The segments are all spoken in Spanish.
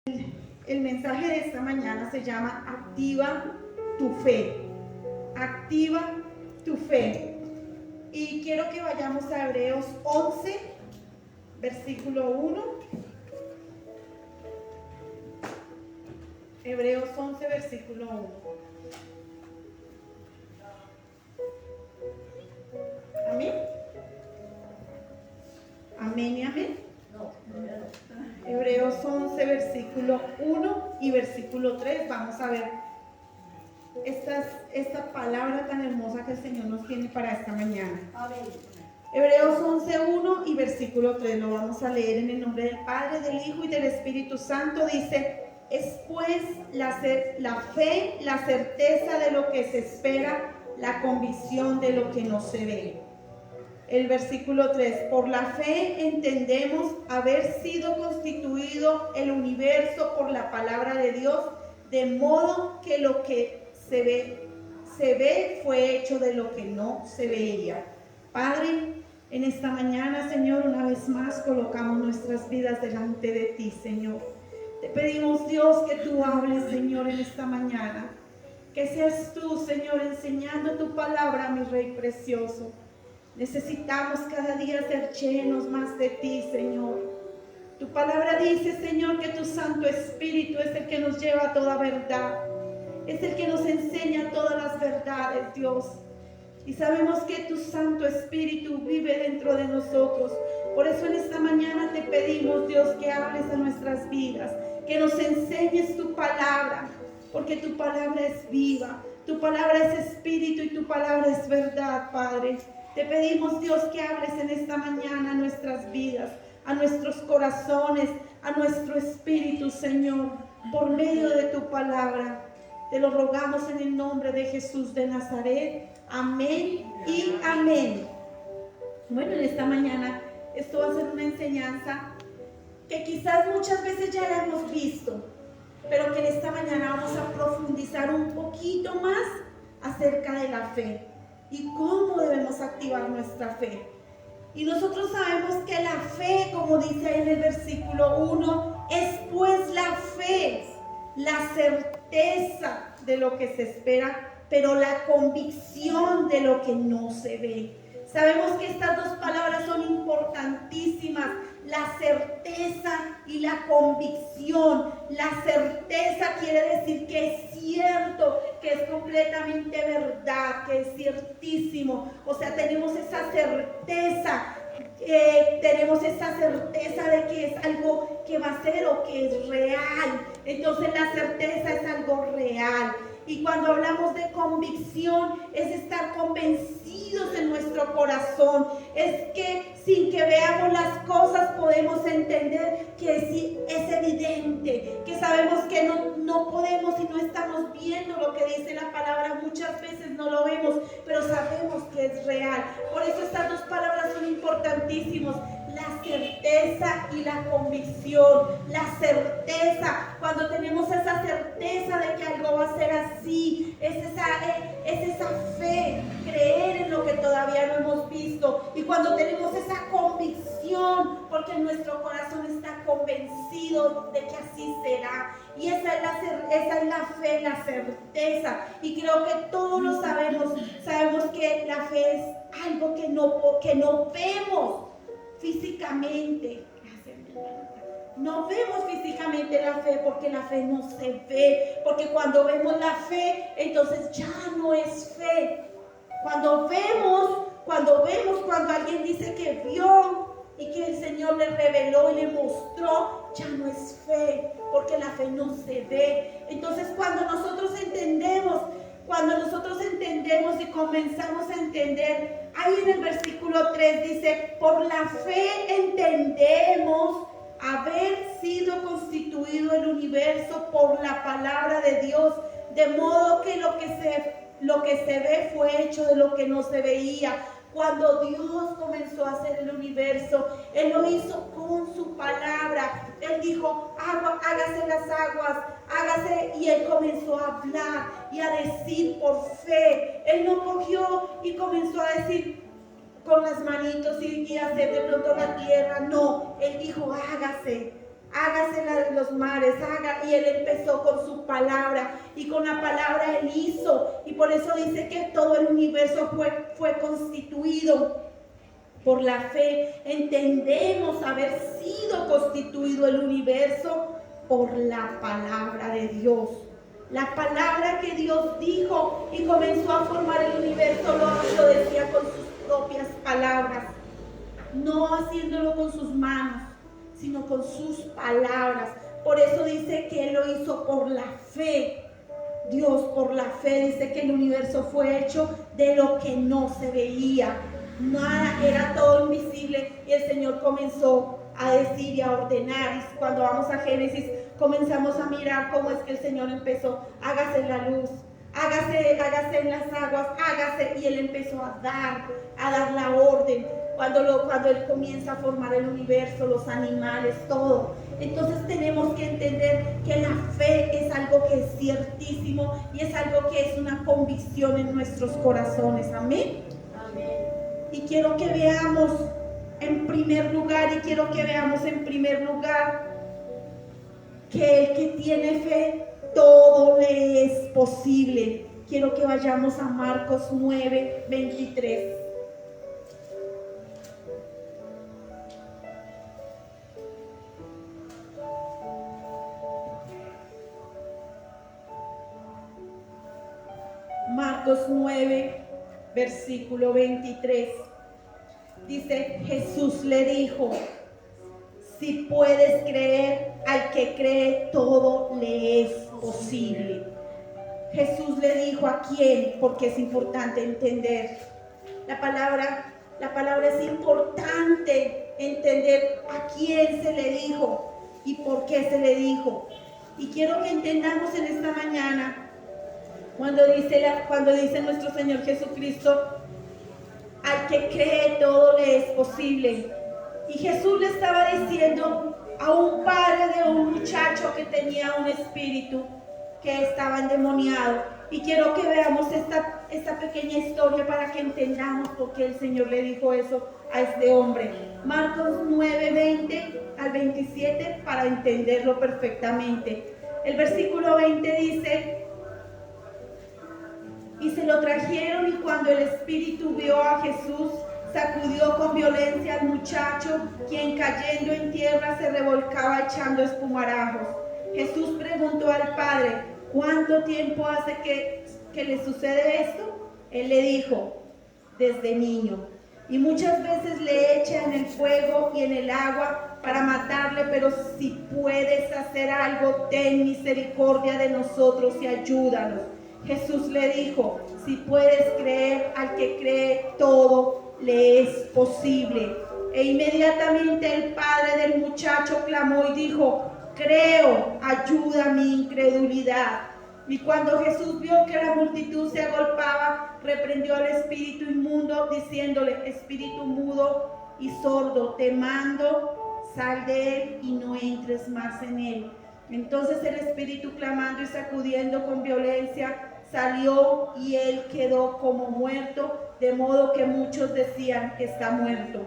El mensaje de esta mañana se llama Activa tu fe. Activa tu fe. Y quiero que vayamos a Hebreos 11, versículo 1. Hebreos 11, versículo 1. Amén. Amén y amén. Hebreos 11, versículo 1 y versículo 3. Vamos a ver esta palabra tan hermosa que el Señor nos tiene para esta mañana. Amén. Hebreos 11, 1 y versículo 3. Lo vamos a leer en el nombre del Padre, del Hijo y del Espíritu Santo. Dice: es pues la fe, la certeza de lo que se espera, la convicción de lo que no se ve. El versículo 3: por la fe entendemos haber sido constituido el universo por la palabra de Dios, de modo que lo que se ve fue hecho de lo que no se veía. Padre, en esta mañana, Señor, una vez más colocamos nuestras vidas delante de ti, Señor. Te pedimos, Dios, que tú hables, Señor, en esta mañana. Que seas tú, Señor, enseñando tu palabra, mi Rey precioso. Necesitamos cada día ser llenos más de ti, Señor. Tu palabra dice, Señor, que tu Santo Espíritu es el que nos lleva a toda verdad. Es el que nos enseña todas las verdades, Dios. Y sabemos que tu Santo Espíritu vive dentro de nosotros. Por eso en esta mañana te pedimos, Dios, que hables a nuestras vidas, que nos enseñes tu palabra, porque tu palabra es viva, tu palabra es espíritu y tu palabra es verdad, Padre. Te pedimos, Dios, que hables en esta mañana a nuestras vidas, a nuestros corazones, a nuestro espíritu, Señor, por medio de tu palabra. Te lo rogamos en el nombre de Jesús de Nazaret. Amén y amén. Bueno, en esta mañana esto va a ser una enseñanza que quizás muchas veces ya la hemos visto, pero que en esta mañana vamos a profundizar un poquito más acerca de la fe y cómo debemos activar nuestra fe. Y nosotros sabemos que la fe, como dice ahí en el versículo 1, es pues la fe, la certeza de lo que se espera, pero la convicción de lo que no se ve. Sabemos que estas dos palabras son importantísimas, la certeza y la convicción. La certeza quiere decir que es cierto, que es completamente verdad, que es ciertísimo. O sea, tenemos esa certeza. Tenemos esa certeza de que es algo que va a ser o que es real. Entonces la certeza es algo real. Y cuando hablamos de convicción, es estar convencidos en nuestro corazón. Es que sin que veamos las cosas podemos entender que sí, es evidente, que sabemos que no podemos y no estamos viendo lo que dice la palabra. Muchas veces no lo vemos, pero sabemos que es real. Por eso estas dos palabras son importantísimas. La certeza y la convicción. La certeza, cuando tenemos esa certeza de que algo va a ser así, es esa fe, creer en lo que todavía no hemos visto. Y cuando tenemos esa convicción, porque nuestro corazón está convencido de que así será. Y esa es la fe, la certeza. Y creo que todos lo sabemos. Sabemos que la fe es algo que no vemos físicamente. No vemos físicamente la fe, porque la fe no se ve. Porque cuando vemos la fe, entonces ya no es fe. Cuando alguien dice que vio y que el Señor le reveló y le mostró, ya no es fe, porque la fe no se ve. Entonces cuando nosotros entendemos y comenzamos a entender, ahí en el versículo 3 dice: por la fe entendemos haber sido constituido el universo por la palabra de Dios, de modo que lo que se ve fue hecho de lo que no se veía. Cuando Dios comenzó a hacer el universo, Él lo hizo con su palabra. Él dijo: hágase las aguas, hágase, y Él comenzó a hablar y a decir por fe. Él no cogió y comenzó a decir con las manitos y hacer de pronto la tierra. No, Él dijo: hágase. hágase los mares, y Él empezó con su palabra, y con la palabra Él hizo, y por eso dice que todo el universo fue constituido por la fe. Entendemos haber sido constituido el universo por la palabra de Dios. La palabra que Dios dijo y comenzó a formar el universo lo decía con sus propias palabras, no haciéndolo con sus manos, sino con sus palabras. Por eso dice que Él lo hizo por la fe. Dios por la fe dice que el universo fue hecho de lo que no se veía. Nada, era todo invisible, y el Señor comenzó a decir y a ordenar. Y cuando vamos a Génesis comenzamos a mirar cómo es que el Señor empezó: hágase la luz, hágase en las aguas, hágase, y Él empezó a dar la orden. Cuando Él comienza a formar el universo, los animales, todo. Entonces tenemos que entender que la fe es algo que es ciertísimo y es algo que es una convicción en nuestros corazones. Amén. Amén. Y quiero que veamos en primer lugar, que el que tiene fe, todo le es posible. Quiero que vayamos a Marcos 9:23. Marcos 9, versículo 23. Dice: Jesús le dijo: si puedes creer, al que cree todo le es posible. Jesús le dijo a quién, porque es importante entender. La palabra es importante entender a quién se le dijo y por qué se le dijo. Y quiero que entendamos en esta mañana, cuando dice nuestro Señor Jesucristo: al que cree todo le es posible. Y Jesús le estaba diciendo a un padre de un muchacho que tenía un espíritu que estaba endemoniado. Y quiero que veamos esta pequeña historia para que entendamos por qué el Señor le dijo eso a este hombre. Marcos 9:20 al 27, para entenderlo perfectamente. El versículo 20 dice: y se lo trajeron, y cuando el espíritu vio a Jesús, sacudió con violencia al muchacho, quien cayendo en tierra se revolcaba echando espumarajos. Jesús preguntó al padre: ¿cuánto tiempo hace que le sucede esto? Él le dijo: desde niño. Y muchas veces le echa en el fuego y en el agua para matarle, pero si puedes hacer algo, ten misericordia de nosotros y ayúdanos. Jesús le dijo: si puedes creer, al que cree todo le es posible. E inmediatamente el padre del muchacho clamó y dijo: creo, ayuda mi incredulidad. Y cuando Jesús vio que la multitud se agolpaba, reprendió al espíritu inmundo, diciéndole: espíritu mudo y sordo, te mando, sal de él y no entres más en él. Entonces el espíritu, clamando y sacudiendo con violencia, salió, y él quedó como muerto, de modo que muchos decían que está muerto.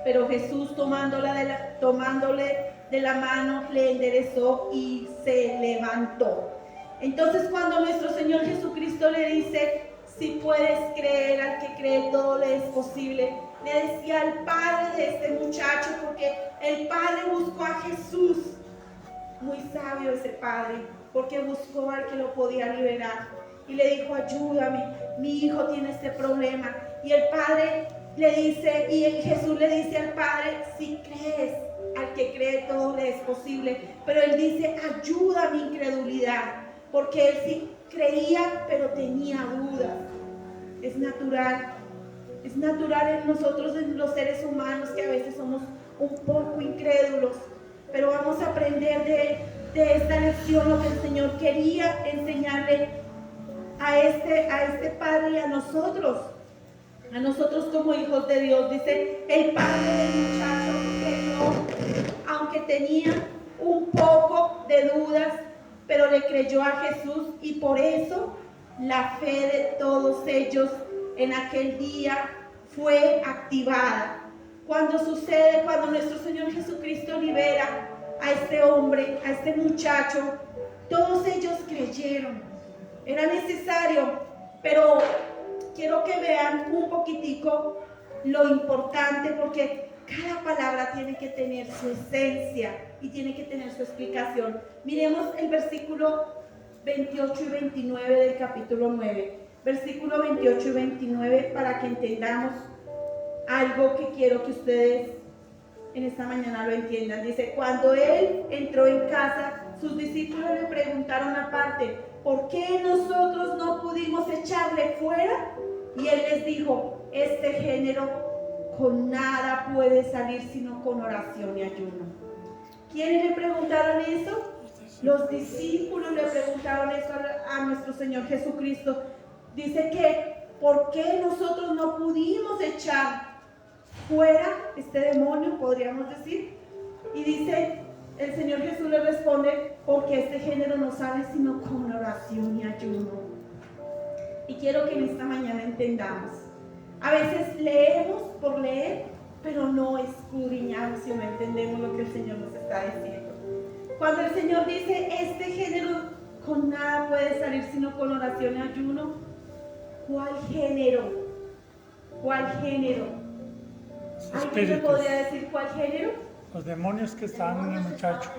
Pero Jesús, tomándole de la mano, le enderezó y se levantó. Entonces, cuando nuestro Señor Jesucristo le dice: si puedes creer, al que cree todo le es posible, le decía al padre de este muchacho, porque el padre buscó a Jesús. Muy sabio ese padre, porque buscó al que lo podía liberar, y le dijo: ayúdame, mi hijo tiene este problema. Y el padre le dice, y Jesús le dice al padre: si crees, al que cree todo le es posible. Pero él dice: ayuda mi incredulidad, porque él sí creía, pero tenía dudas. Es natural en nosotros, en los seres humanos, que a veces somos un poco incrédulos. Pero vamos a aprender de esta lección lo que el Señor quería enseñarle a este padre y a nosotros como hijos de Dios. Dice: el padre del muchacho creyó, aunque tenía un poco de dudas, pero le creyó a Jesús, y por eso la fe de todos ellos en aquel día fue activada. Cuando nuestro Señor Jesucristo libera, a este hombre, a este muchacho. Todos ellos creyeron. Era necesario, pero quiero que vean un poquitico lo importante, porque cada palabra tiene que tener su esencia y tiene que tener su explicación. Miremos el versículo 28 y 29 del capítulo 9. Versículo 28 y 29 para que entendamos algo que quiero que ustedes en esta mañana lo entiendan. Dice: cuando él entró en casa, sus discípulos le preguntaron aparte: ¿por qué nosotros no pudimos echarle fuera? Y él les dijo: este género con nada puede salir sino con oración y ayuno. ¿Quiénes le preguntaron eso? Los discípulos le preguntaron eso a nuestro Señor Jesucristo. Dice que ¿por qué nosotros no pudimos echar fuera este demonio, podríamos decir? Y dice, el Señor Jesús le responde: porque este género no sale sino con oración y ayuno. Y quiero que en esta mañana entendamos, a veces leemos por leer, pero no escudriñamos y no entendemos lo que el Señor nos está diciendo. Cuando el Señor dice: este género con nada puede salir sino con oración y ayuno, ¿cuál género? ¿Cuál género? ¿Alguien me podría decir cuál género? Los demonios que están en el muchacho.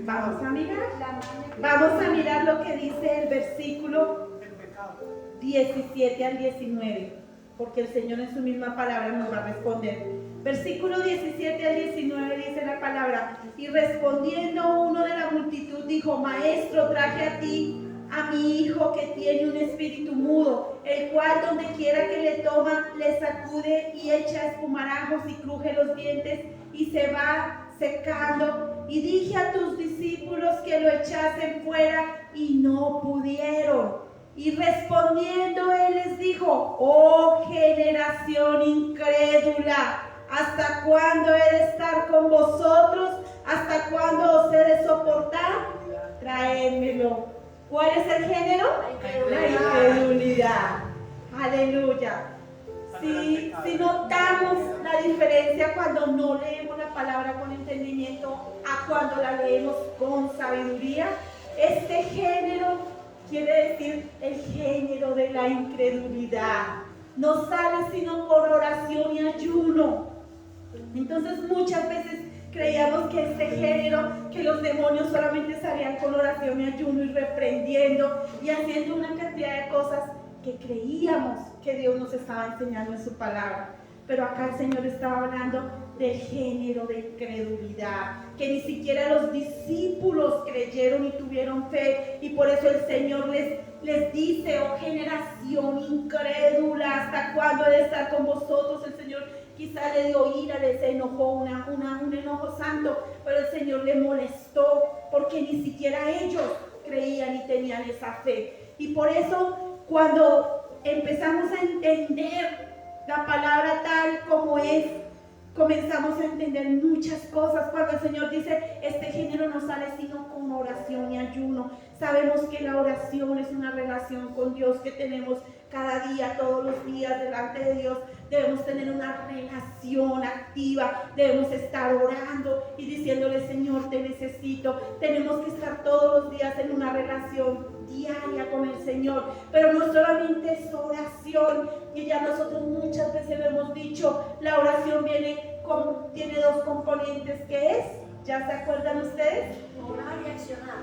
Vamos a mirar lo que dice el versículo 17 al 19, porque el Señor en su misma palabra nos va a responder. Versículo 17 al 19 dice la palabra: y respondiendo uno de la multitud dijo: maestro, traje a ti a mi hijo que tiene un espíritu mudo, el cual donde quiera que le toma, le sacude y echa espumarajos y cruje los dientes y se va secando. Y dije a tus discípulos que lo echasen fuera y no pudieron. Y respondiendo él les dijo: oh generación incrédula, ¿hasta cuándo he de estar con vosotros? ¿Hasta cuándo os he de soportar? Traédmelo. ¿Cuál es el género? La incredulidad. Aleluya. Si notamos la diferencia cuando no leemos la palabra con entendimiento a cuando la leemos con sabiduría, este género quiere decir el género de la incredulidad. No sale sino por oración y ayuno. Entonces muchas veces creíamos que este género, que los demonios solamente salían con oración y ayuno y reprendiendo y haciendo una cantidad de cosas que creíamos que Dios nos estaba enseñando en su palabra. Pero acá el Señor estaba hablando del género de incredulidad, que ni siquiera los discípulos creyeron y tuvieron fe, y por eso el Señor les dice: oh generación incrédula, ¿hasta cuándo he de estar con vosotros? El Señor quizá le dio ira, les enojó, un enojo santo, pero el Señor le molestó porque ni siquiera ellos creían y tenían esa fe. Y por eso cuando empezamos a entender la palabra tal como es, comenzamos a entender muchas cosas. Cuando el Señor dice: este género no sale sino con oración y ayuno, sabemos que la oración es una relación con Dios que tenemos cada día, todos los días delante de Dios. Debemos tener una relación activa, debemos estar orando y diciéndole: Señor, te necesito. Tenemos que estar todos los días en una relación diaria con el Señor, pero no solamente es oración, y ya nosotros muchas veces lo hemos dicho, la oración tiene dos componentes, que es, ¿ya se acuerdan ustedes? Orar y accionar.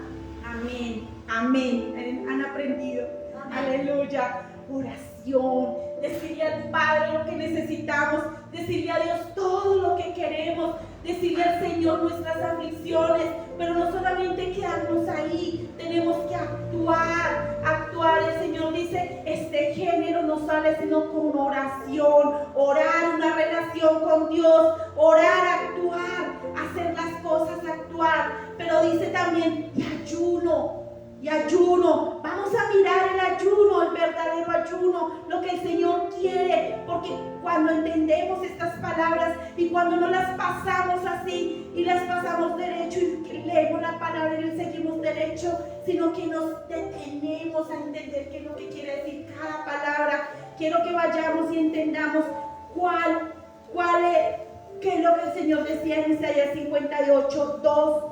Amén, amén, han aprendido. Amén. Aleluya. Oración, decirle al Padre lo que necesitamos, decirle a Dios todo lo que queremos, decirle al Señor nuestras aflicciones, pero no solamente quedarnos ahí, tenemos que actuar. El Señor dice: este género no sale sino con oración, orar, una relación con Dios, orar, actuar, hacer las cosas, actuar, pero dice también: y ayuno. Vamos a mirar el ayuno, el verdadero ayuno, lo que el Señor quiere, porque cuando entendemos estas palabras y cuando no las pasamos así y las pasamos derecho y leemos la palabra y le seguimos derecho, sino que nos detenemos a entender qué es lo que quiere decir cada palabra, quiero que vayamos y entendamos cuál ¿Qué es lo que el Señor decía en Isaías 58, 2,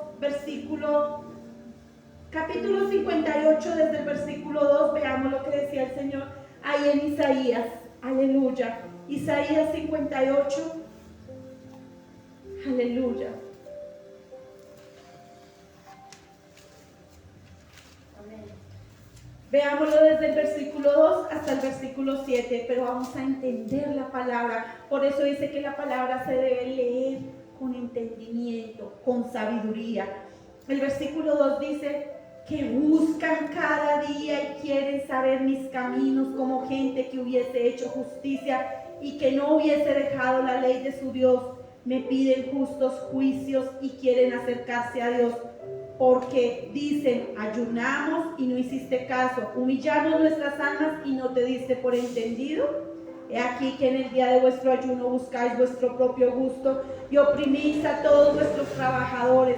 capítulo 58, desde el versículo 2, veamos lo que decía el Señor ahí en Isaías, aleluya, Isaías 58, aleluya. Veámoslo desde el versículo 2 hasta el versículo 7, pero vamos a entender la palabra. Por eso dice que la palabra se debe leer con entendimiento, con sabiduría. El versículo 2 dice que buscan cada día y quieren saber mis caminos, como gente que hubiese hecho justicia y que no hubiese dejado la ley de su Dios. Me piden justos juicios y quieren acercarse a Dios. Porque dicen, ayunamos y no hiciste caso, humillamos nuestras almas y no te diste por entendido. He aquí que en el día de vuestro ayuno buscáis vuestro propio gusto y oprimís a todos vuestros trabajadores.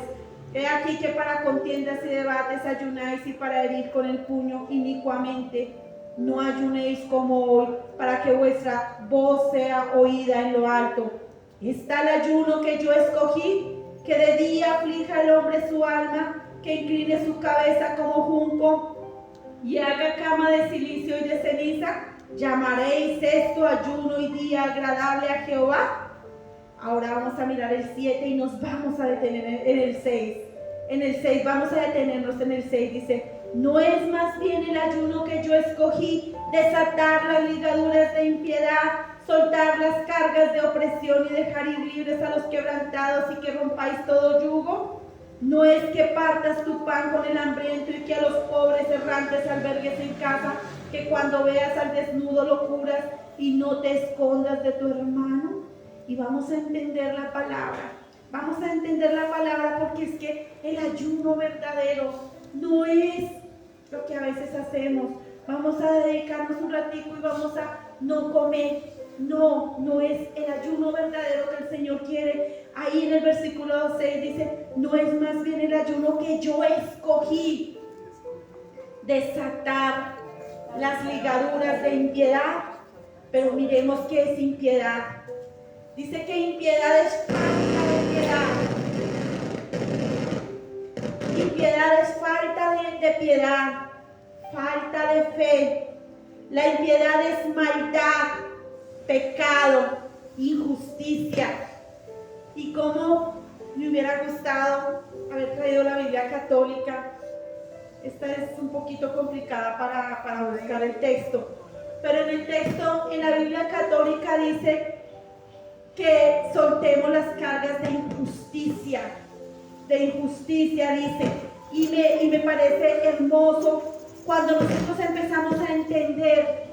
He aquí que para contiendas y debates ayunáis y para herir con el puño inicuamente. No ayunéis como hoy, para que vuestra voz sea oída en lo alto. Está el ayuno que yo escogí, que de día aflija el hombre su alma, que incline su cabeza como junco y haga cama de silicio y de ceniza. ¿Llamaréis esto ayuno y día agradable a Jehová? Ahora vamos a mirar el 7 y nos vamos a detener en el 6. En el 6, vamos a detenernos en el 6, dice, ¿no es más bien el ayuno que yo escogí, desatar las ligaduras de impiedad, soltar las cargas de opresión y dejar ir libres a los quebrantados y que rompáis todo yugo? ¿No es que partas tu pan con el hambriento y que a los pobres errantes albergues en casa, que cuando veas al desnudo lo cubras y no te escondas de tu hermano? Y vamos a entender la palabra. Vamos a entender la palabra porque es que el ayuno verdadero no es lo que a veces hacemos. Vamos a dedicarnos un ratico y vamos a no comer. No, no es el ayuno verdadero que el Señor quiere. Ahí en el versículo 6 dice, no es más bien el ayuno que yo escogí, desatar las ligaduras de impiedad. Pero miremos qué es impiedad. Dice que impiedad es falta de piedad. Impiedad es falta de piedad, falta de fe. La impiedad es maldad, pecado, injusticia. Y como me hubiera gustado haber traído la Biblia católica. Esta es un poquito complicada para buscar el texto. Pero en el texto, en la Biblia católica dice que soltemos las cargas de injusticia. De injusticia dice. Y me parece hermoso cuando nosotros empezamos a entender.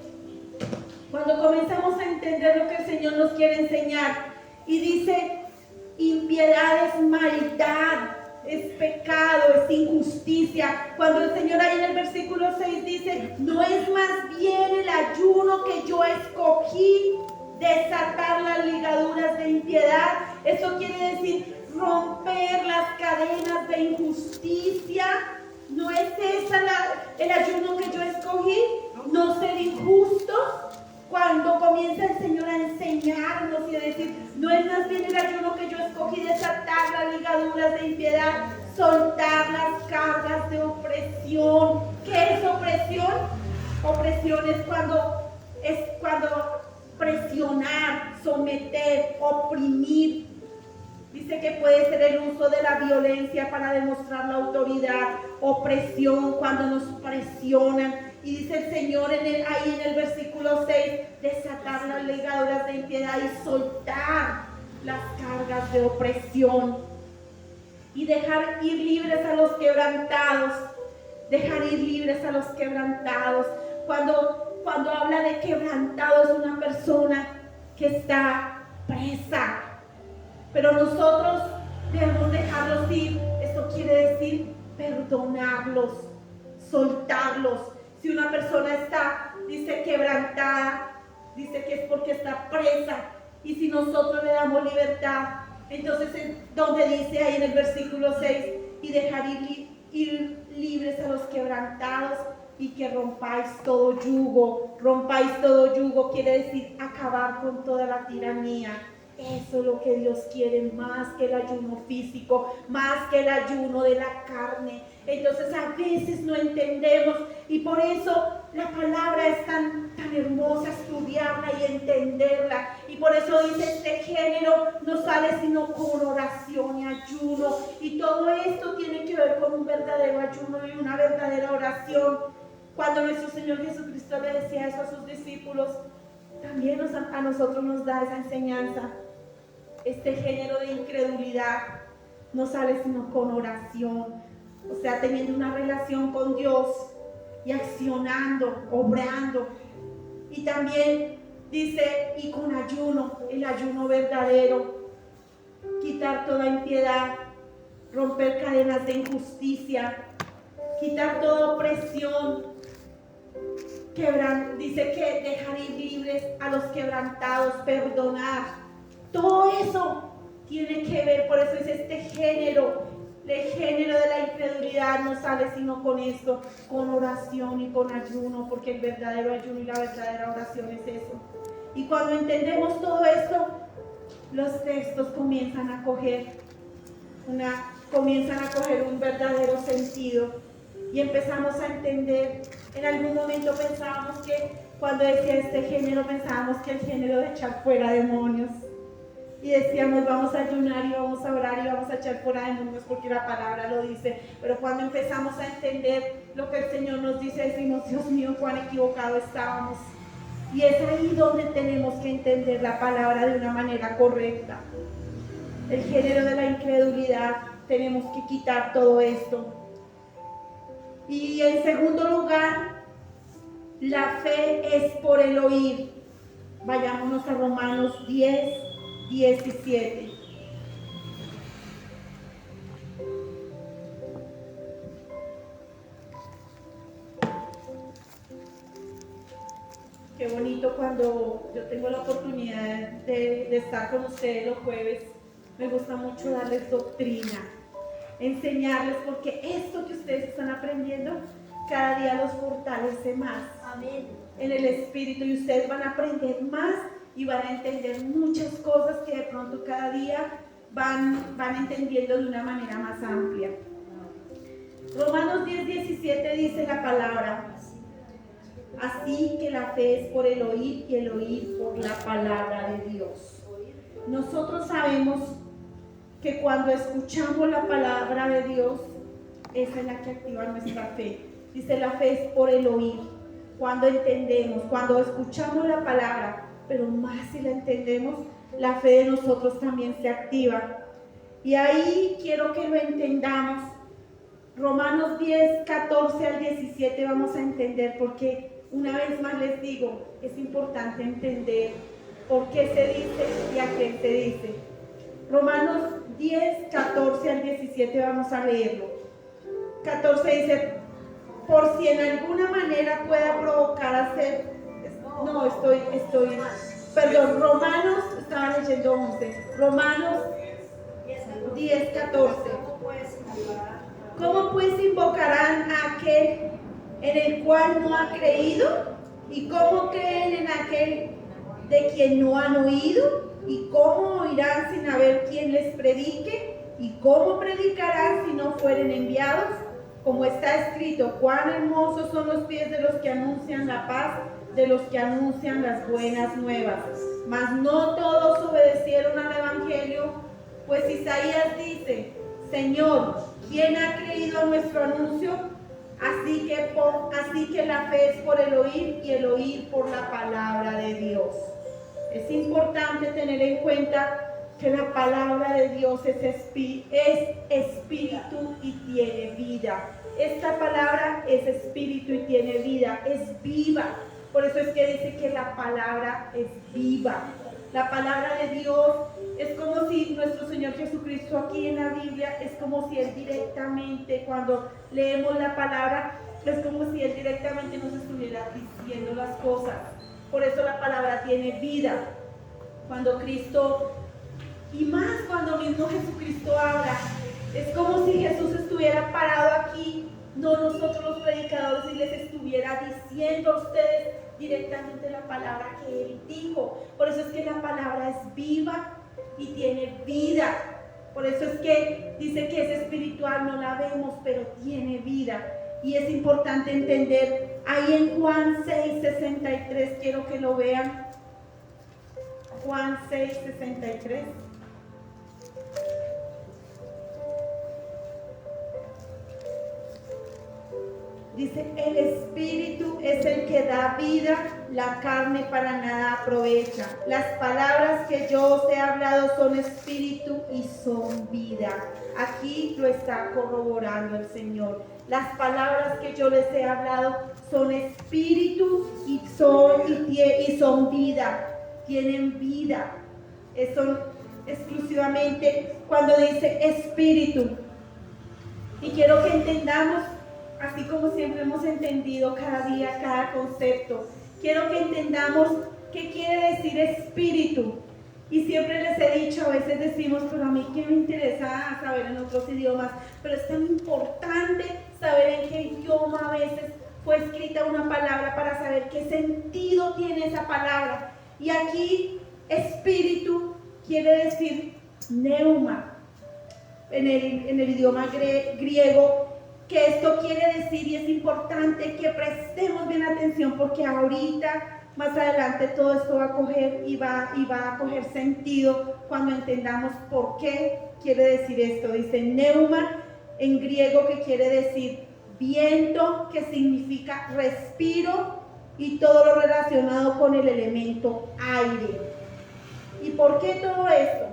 Cuando comenzamos a entender lo que el Señor nos quiere enseñar. Y dice, impiedad es maldad, es pecado, es injusticia. Cuando el Señor ahí en el versículo 6 dice, no es más bien el ayuno que yo escogí, desatar las ligaduras de impiedad. Eso quiere decir romper las cadenas de injusticia. ¿No es esa el ayuno que yo escogí? No ser injustos. Cuando comienza el Señor a enseñarnos y a decir, no es más bien el ayuno que yo escogí, desatar las ligaduras de impiedad, soltar las cargas de opresión. ¿Qué es opresión? Opresión es cuando presionar, someter, oprimir. Dice que puede ser el uso de la violencia para demostrar la autoridad, opresión, cuando nos presionan. Y dice el Señor ahí en el versículo 6, desatar las ligaduras de impiedad y soltar las cargas de opresión. Y dejar ir libres a los quebrantados. Dejar ir libres a los quebrantados. Cuando habla de quebrantado es una persona que está presa. Pero nosotros debemos dejarlos ir. Esto quiere decir perdonarlos, soltarlos. Si una persona está, dice, quebrantada, dice que es porque está presa. Y si nosotros le damos libertad, entonces donde dice ahí en el versículo 6, y dejar ir libres a los quebrantados y que rompáis todo yugo. Rompáis todo yugo quiere decir acabar con toda la tiranía. Eso es lo que Dios quiere, más que el ayuno físico, más que el ayuno de la carne. Entonces a veces no entendemos y por eso la palabra es tan hermosa estudiarla y entenderla. Y por eso dice, este género no sale sino con oración y ayuno. Y todo esto tiene que ver con un verdadero ayuno y una verdadera oración. Cuando nuestro Señor Jesucristo le decía eso a sus discípulos, también a nosotros nos da esa enseñanza. Este género de incredulidad no sale sino con oración, o sea, teniendo una relación con Dios y accionando, obrando. Y también dice, y con ayuno, el ayuno verdadero, quitar toda impiedad, romper cadenas de injusticia, quitar toda opresión. Dice que dejar ir libres a los quebrantados, perdonar. Todo eso tiene que ver, por eso es este género. El género de la incredulidad no sale sino con esto, con oración y con ayuno, porque el verdadero ayuno y la verdadera oración es eso. Y cuando entendemos todo esto, los textos comienzan a coger un verdadero sentido y empezamos a entender. En algún momento pensábamos que cuando decía este género, pensábamos que el género de echar fuera demonios. Y decíamos, vamos a ayunar y vamos a orar y vamos a echar fuera demonios porque la palabra lo dice. Pero cuando empezamos a entender lo que el Señor nos dice, decimos, Dios mío, cuán equivocado estábamos. Y es ahí donde tenemos que entender la palabra de una manera correcta. El género de la incredulidad, tenemos que quitar todo esto. Y en segundo lugar, la fe es por el oír. Vayámonos a Romanos 10:17. Qué bonito cuando yo tengo la oportunidad de estar con ustedes los jueves. Me gusta mucho darles doctrina, enseñarles, porque esto que ustedes están aprendiendo cada día los fortalece más. Amén. En el espíritu, y ustedes van a aprender más y van a entender muchas cosas que de pronto cada día van entendiendo de una manera más amplia. Romanos 10:17 dice la palabra: así que la fe es por el oír y el oír por la palabra de Dios. Nosotros sabemos que cuando escuchamos la palabra de Dios, esa es la que activa nuestra fe. Dice, la fe es por el oír. Cuando entendemos, cuando escuchamos la palabra, pero más si la entendemos, la fe de nosotros también se activa. Y ahí quiero que lo entendamos. Romanos 10:14-17 vamos a entender, porque una vez más les digo, es importante entender por qué se dice y a quién se dice. Romanos 10:14-17 vamos a leerlo. 14 dice, por si en alguna manera pueda provocar hacer, Romanos, estaba leyendo 11, Romanos 10:14. ¿Cómo pues invocarán a aquel en el cual no ha creído? ¿Y cómo creen en aquel de quien no han oído? ¿Y cómo oirán sin haber quien les predique? ¿Y cómo predicarán si no fueren enviados? Como está escrito, cuán hermosos son los pies de los que anuncian la paz, de los que anuncian las buenas nuevas. Mas no todos obedecieron al evangelio, pues Isaías dice, Señor, ¿quién ha creído a nuestro anuncio? Así que la fe es por el oír y el oír por la palabra de Dios. Es importante tener en cuenta que la palabra de Dios es espíritu y tiene vida. Esta palabra es espíritu y tiene vida, es viva. Por eso es que dice que la palabra es viva. La palabra de Dios es como si nuestro Señor Jesucristo aquí en la Biblia, es como si Él directamente, cuando leemos la palabra, es como si Él directamente nos estuviera diciendo las cosas. Por eso la palabra tiene vida. Cuando Cristo, y más cuando mismo Jesucristo habla, es como si Jesús estuviera parado aquí, no nosotros los predicadores, y les estuviera diciendo a ustedes directamente la palabra que Él dijo. Por eso es que la palabra es viva y tiene vida. Por eso es que dice que es espiritual, no la vemos, pero tiene vida. Y es importante entender, ahí en Juan 6:63, quiero que lo vean. Juan 6:63. Dice, el espíritu es el que da vida, la carne para nada aprovecha. Las palabras que yo os he hablado son espíritu y son vida. Aquí lo está corroborando el Señor. Las palabras que yo les he hablado son espíritu y son vida. Tienen vida. Son exclusivamente cuando dice espíritu. Y quiero que entendamos, así como siempre hemos entendido cada día, cada concepto, quiero que entendamos qué quiere decir espíritu. Y siempre les he dicho, a veces decimos, pero a mí qué me interesa saber en otros idiomas, pero es tan importante saber en qué idioma a veces fue escrita una palabra para saber qué sentido tiene esa palabra. Y aquí espíritu quiere decir neuma en el idioma griego, que esto quiere decir, y es importante que prestemos bien atención, porque ahorita más adelante todo esto va a coger y va a coger sentido cuando entendamos por qué quiere decir esto. Dice neuma en griego, que quiere decir viento, que significa respiro y todo lo relacionado con el elemento aire. ¿Y por qué todo esto?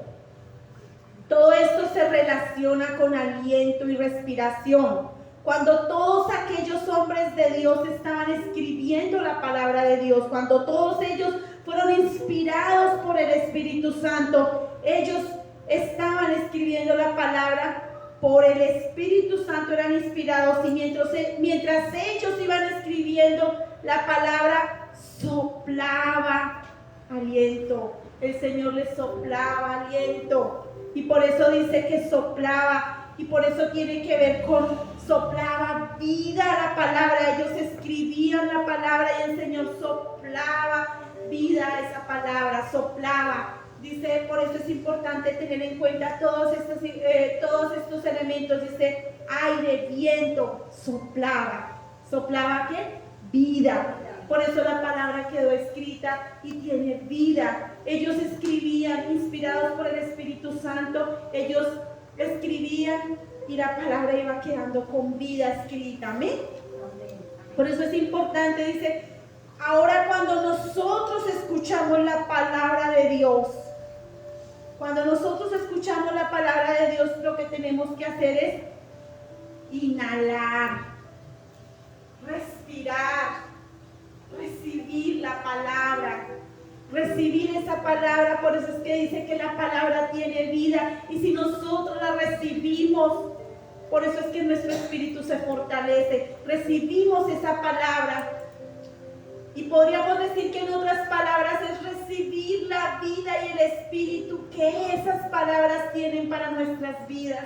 Todo esto se relaciona con aliento y respiración. Cuando todos aquellos hombres de Dios estaban escribiendo la palabra de Dios, cuando todos ellos fueron inspirados por el Espíritu Santo, ellos estaban escribiendo la palabra por el Espíritu Santo, eran inspirados, y mientras ellos iban escribiendo la palabra, soplaba aliento. El Señor les soplaba aliento, y por eso dice que soplaba, y por eso tiene que ver con soplaba vida la palabra. Ellos escribían la palabra y el Señor soplaba vida a esa palabra, soplaba. Dice, por eso es importante tener en cuenta todos estos elementos. Dice aire, viento, soplaba. ¿Soplaba qué? Vida. Por eso la palabra quedó escrita y tiene vida. Ellos escribían inspirados por el Espíritu Santo. Ellos escribían y la palabra iba quedando con vida escrita. Amén. Por eso es importante, dice, ahora cuando nosotros escuchamos la palabra de Dios, cuando nosotros escuchamos la palabra de Dios, lo que tenemos que hacer es inhalar, respirar, recibir la palabra, recibir esa palabra. Por eso es que dice que la palabra tiene vida, y si nosotros la recibimos, por eso es que nuestro espíritu se fortalece. Recibimos esa palabra, y podríamos decir que en otras palabras es recibir la vida y el espíritu que esas palabras tienen para nuestras vidas.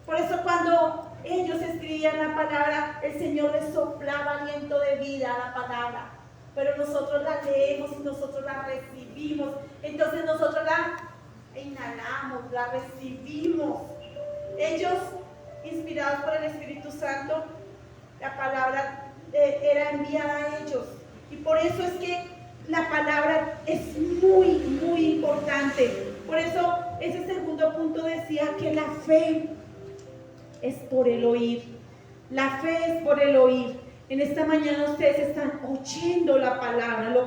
Por eso cuando ellos escribían la palabra, el Señor les soplaba aliento de vida a la palabra. Pero nosotros la leemos y nosotros la recibimos. Entonces nosotros la inhalamos, la recibimos. Ellos, inspirados por el Espíritu Santo, la palabra era enviada a ellos. Y por eso es que la palabra es muy, muy importante. Por eso ese segundo punto decía que la fe es por el oír. La fe es por el oír. En esta mañana ustedes están oyendo la palabra, lo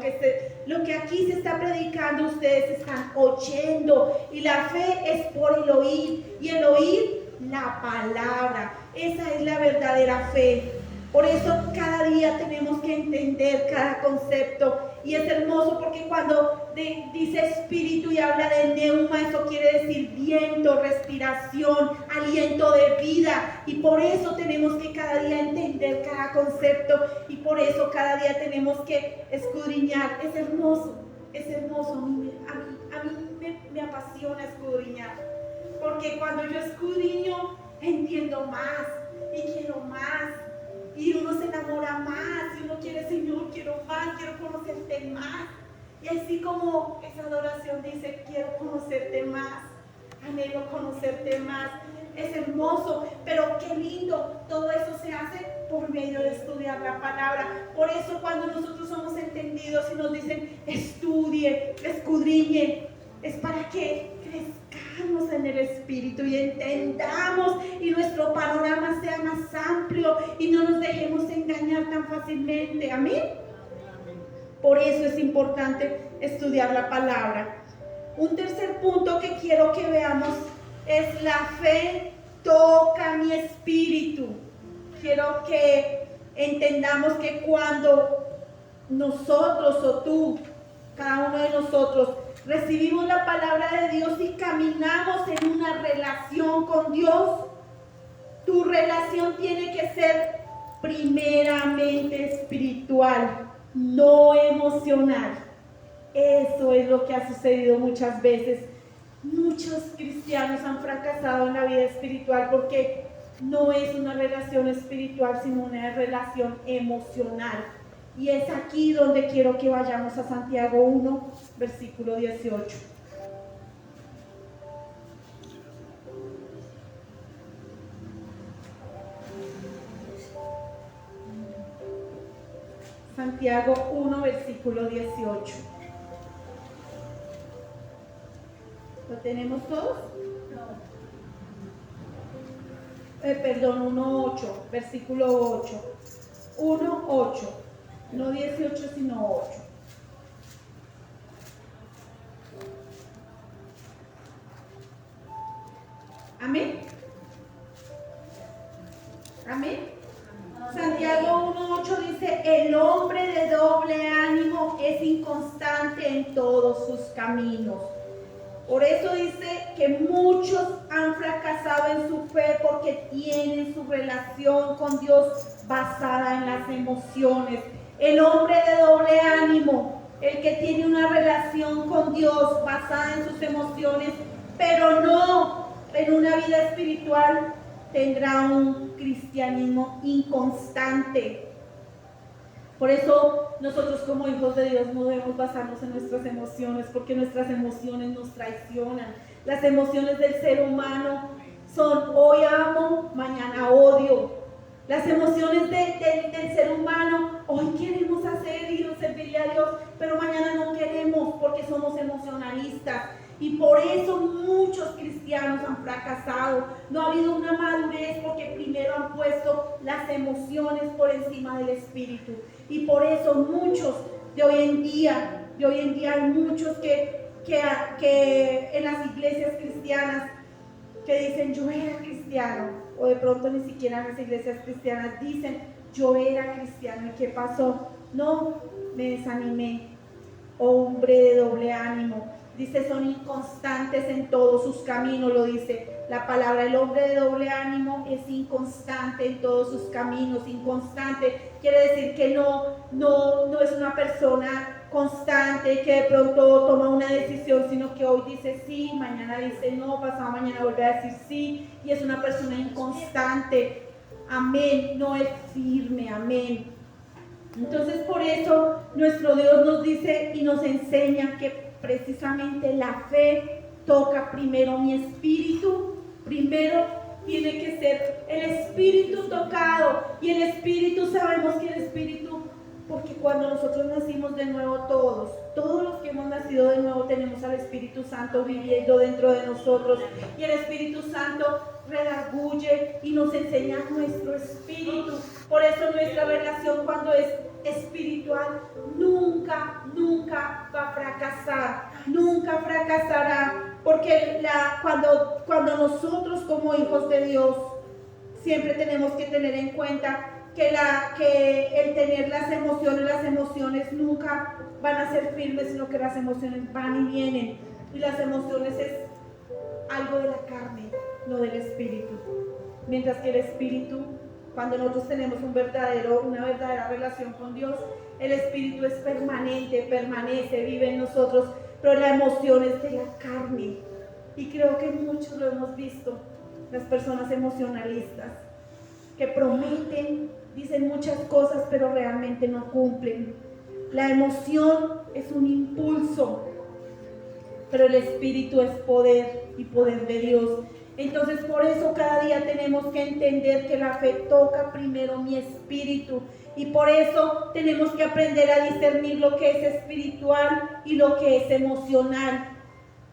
que aquí se está predicando, ustedes están oyendo, y la fe es por el oír, y el oír la palabra. Esa es la verdadera fe. Por eso cada día tenemos que entender cada concepto, y es hermoso porque cuando dice espíritu y habla de neuma, eso quiere decir viento, respiración, aliento de vida. Y por eso tenemos que cada día entender cada concepto, y por eso cada día tenemos que escudriñar. Es hermoso, es hermoso. A mí me apasiona escudriñar, porque cuando yo escudriño entiendo más y quiero más. Y uno se enamora más, y uno quiere, Señor, quiero más, quiero conocerte más. Y así como esa adoración dice, quiero conocerte más, anhelo conocerte más. Es hermoso, pero qué lindo, todo eso se hace por medio de estudiar la palabra. Por eso cuando nosotros somos entendidos y nos dicen estudie, escudriñe, es para que crezcamos en el Espíritu y entendamos y nuestro panorama sea más amplio y no nos dejemos engañar tan fácilmente. Amén. Por eso es importante estudiar la palabra. Un tercer punto que quiero que veamos es la fe toca mi espíritu. Quiero que entendamos que cuando nosotros o tú, cada uno de nosotros, recibimos la palabra de Dios y caminamos en una relación con Dios, tu relación tiene que ser primeramente espiritual, no emocional. Eso es lo que ha sucedido muchas veces. Muchos cristianos han fracasado en la vida espiritual porque no es una relación espiritual, sino una relación emocional. Y es aquí donde quiero que vayamos a Santiago 1, versículo 18. Santiago 1, versículo 18. ¿Lo tenemos todos? Perdón, 1:8, versículo 8. 1:8, no 18, sino 8. Amén. Amén. Santiago 1:8 dice, el hombre de doble ánimo es inconstante en todos sus caminos. Por eso dice que muchos han fracasado en su fe porque tienen su relación con Dios basada en las emociones. El hombre de doble ánimo, el que tiene una relación con Dios basada en sus emociones, pero no en una vida espiritual, tendrá un cristianismo inconstante. Por eso nosotros como hijos de Dios no debemos basarnos en nuestras emociones, porque nuestras emociones nos traicionan. Las emociones del ser humano son hoy amo, mañana odio. Las emociones del ser humano, hoy queremos hacer y servir a Dios, pero mañana no queremos porque somos emocionalistas. Y por eso muchos cristianos han fracasado. No ha habido una madurez porque primero han puesto las emociones por encima del espíritu. Y por eso muchos de hoy en día hay muchos que en las iglesias cristianas que dicen yo era cristiano, o de pronto ni siquiera en las iglesias cristianas dicen yo era cristiano. ¿Y qué pasó? No, me desanimé. Hombre de doble ánimo. Dice, son inconstantes en todos sus caminos, lo dice la palabra. El hombre de doble ánimo es inconstante en todos sus caminos. Inconstante quiere decir que no es una persona constante que de pronto toma una decisión, sino que hoy dice sí, mañana dice no, pasado mañana vuelve a decir sí, y es una persona inconstante. Amén, no es firme, amén. Entonces por eso nuestro Dios nos dice y nos enseña que precisamente la fe toca primero mi espíritu. Primero tiene que ser el espíritu tocado, y el espíritu, sabemos que el espíritu, porque cuando nosotros nacimos de nuevo, todos los que hemos nacido de nuevo tenemos al Espíritu Santo viviendo dentro de nosotros, y el Espíritu Santo redarguye y nos enseña nuestro espíritu. Por eso nuestra relación, cuando es espiritual, nunca va a fracasar, nunca fracasará, porque cuando nosotros como hijos de Dios siempre tenemos que tener en cuenta que el tener las emociones nunca van a ser firmes, sino que las emociones van y vienen, y las emociones es algo de la carne, no del espíritu. Mientras que el espíritu, cuando nosotros tenemos una verdadera relación con Dios, el espíritu es permanente, permanece, vive en nosotros, pero la emoción es de la carne. Y creo que muchos lo hemos visto, las personas emocionalistas, que prometen, dicen muchas cosas, pero realmente no cumplen. La emoción es un impulso, pero el espíritu es poder y poder de Dios. Entonces por eso cada día tenemos que entender que la fe toca primero mi espíritu, y por eso tenemos que aprender a discernir lo que es espiritual y lo que es emocional.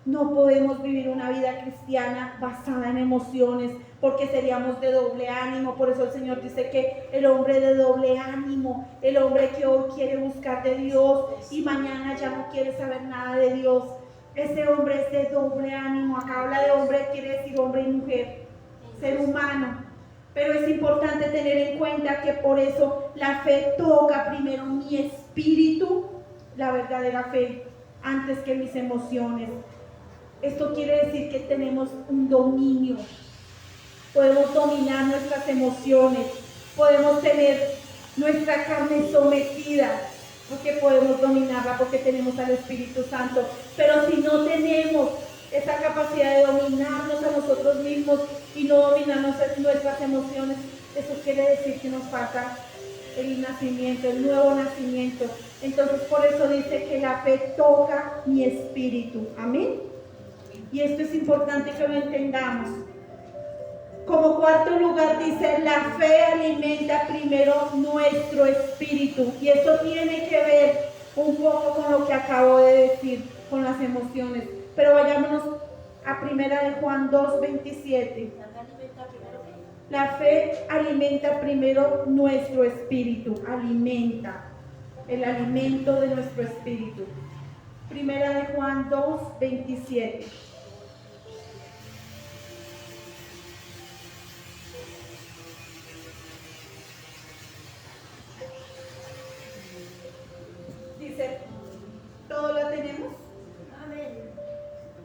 No podemos vivir una vida cristiana basada en emociones, porque seríamos de doble ánimo. Por eso el Señor dice que el hombre de doble ánimo, el hombre que hoy quiere buscar de Dios y mañana ya no quiere saber nada de Dios, ese hombre es de doble ánimo. Acá habla de hombre, quiere decir hombre y mujer, ser humano. Pero es importante tener en cuenta que por eso la fe toca primero mi espíritu, la verdadera fe, antes que mis emociones. Esto quiere decir que tenemos un dominio. Podemos dominar nuestras emociones, podemos tener nuestra carne sometida, porque podemos dominarla, porque tenemos al Espíritu Santo. Pero si no tenemos esa capacidad de dominarnos a nosotros mismos y no dominarnos nuestras emociones, eso quiere decir que nos falta el nacimiento, el nuevo nacimiento. Entonces por eso dice que la fe toca mi espíritu. Amén. Y esto es importante que lo entendamos. Como cuarto lugar dice, la fe alimenta primero nuestro espíritu. Y esto tiene que ver un poco con lo que acabo de decir, con las emociones. Pero vayámonos a 1 de Juan 2:27. La fe alimenta primero nuestro espíritu, alimenta, el alimento de nuestro espíritu. 1 de Juan 2:27. Dice, ¿todo lo tenemos? Amén.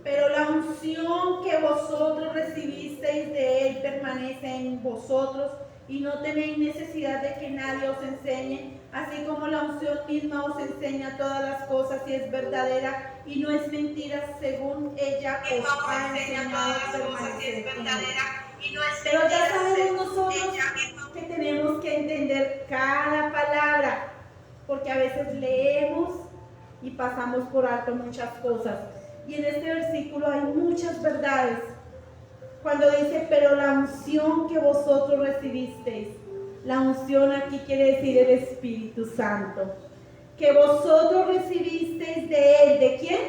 Pero la unción que vosotros recibisteis de Él permanece en vosotros, y no tenéis necesidad de que nadie os enseñe, así como la unción misma os enseña todas las cosas y es verdadera y no es mentira, según ella os ha enseñado a permanecer en Él. Pero ya sabemos nosotros que tenemos que entender cada palabra, porque a veces leemos y pasamos por alto muchas cosas. Y en este versículo hay muchas verdades. Cuando dice, pero la unción que vosotros recibisteis, la unción aquí quiere decir el Espíritu Santo, que vosotros recibisteis de Él, ¿de quién?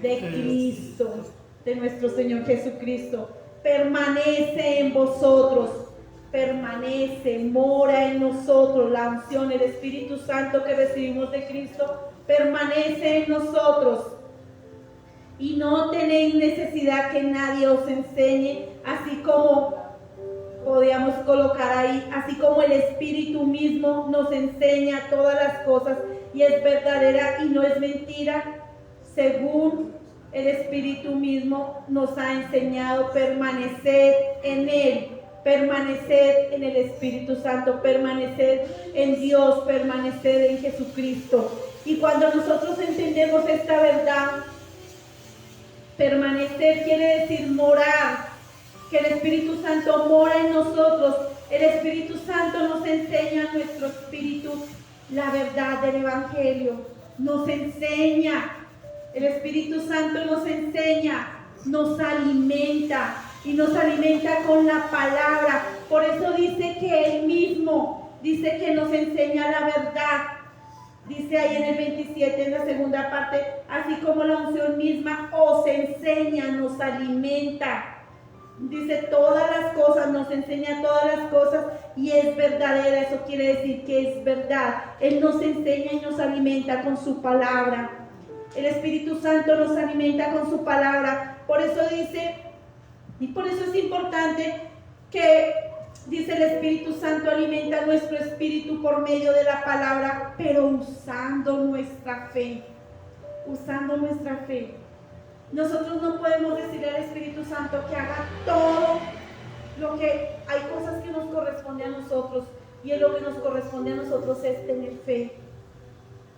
De Cristo, de nuestro Señor Jesucristo, permanece en vosotros, permanece, mora en nosotros. La unción, el Espíritu Santo que recibimos de Cristo, permanece en nosotros. Y no tenéis necesidad que nadie os enseñe, así como podíamos colocar ahí, así como el Espíritu mismo nos enseña todas las cosas y es verdadera y no es mentira, según el Espíritu mismo nos ha enseñado. Permanecer en Él, permanecer en el Espíritu Santo, permanecer en Dios, permanecer en Jesucristo. Y cuando nosotros entendemos esta verdad, permanecer quiere decir morar, que el Espíritu Santo mora en nosotros. El Espíritu Santo nos enseña a nuestro espíritu la verdad del Evangelio, nos enseña, el Espíritu Santo nos enseña, nos alimenta y nos alimenta con la palabra. Por eso dice que Él mismo dice que nos enseña la verdad. Dice ahí en el 27, en la segunda parte, así como la unción misma os enseña, nos alimenta. Dice todas las cosas, nos enseña todas las cosas y es verdadera. Eso quiere decir que es verdad. Él nos enseña y nos alimenta con su palabra. El Espíritu Santo nos alimenta con su palabra. Por eso dice, y por eso es importante que dice el Espíritu Santo alimenta nuestro espíritu por medio de la palabra, pero usando nuestra fe. Usando nuestra fe. Nosotros no podemos decirle al Espíritu Santo que haga todo lo que hay cosas que nos corresponde a nosotros, y en lo que nos corresponde a nosotros es tener fe.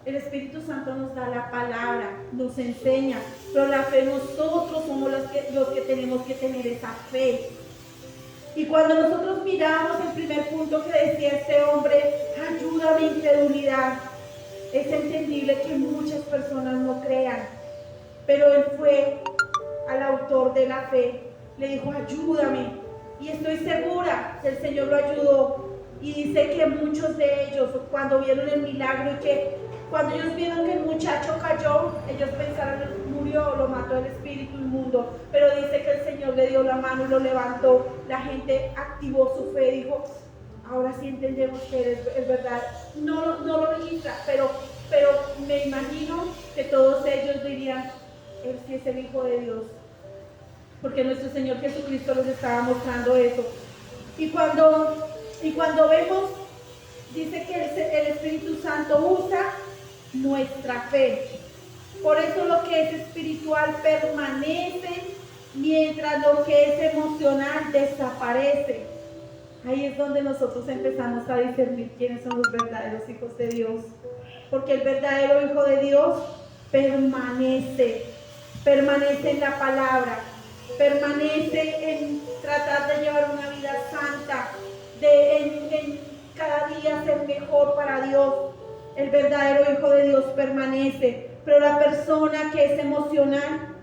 El Espíritu Santo nos da la palabra, nos enseña, pero la fe nosotros somos los que tenemos que tener esa fe. Y cuando nosotros miramos el primer punto que decía este hombre, ayúdame en incredulidad, Es entendible que muchas personas no crean, pero él fue al autor de la fe, le dijo, ayúdame, y estoy segura que el Señor lo ayudó. Y dice que muchos de ellos, cuando vieron el milagro y que cuando ellos vieron que el muchacho cayó, ellos pensaron, murió, lo mató el espíritu inmundo, pero dice que el Señor le dio la mano y lo levantó. La gente activó su fe, dijo, ahora sí entendemos que es verdad. No lo registra, pero me imagino que todos ellos dirían, él sí es el Hijo de Dios, porque nuestro Señor Jesucristo les estaba mostrando eso. Y cuando vemos, dice que el Espíritu Santo usa nuestra fe. Por eso lo que es espiritual permanece, mientras lo que es emocional desaparece. Ahí es donde nosotros empezamos a discernir quiénes son los verdaderos hijos de Dios. Porque el verdadero Hijo de Dios permanece en la palabra, permanece en tratar de llevar una vida santa, en cada día ser mejor para Dios. El verdadero Hijo de Dios permanece, pero la persona que es emocional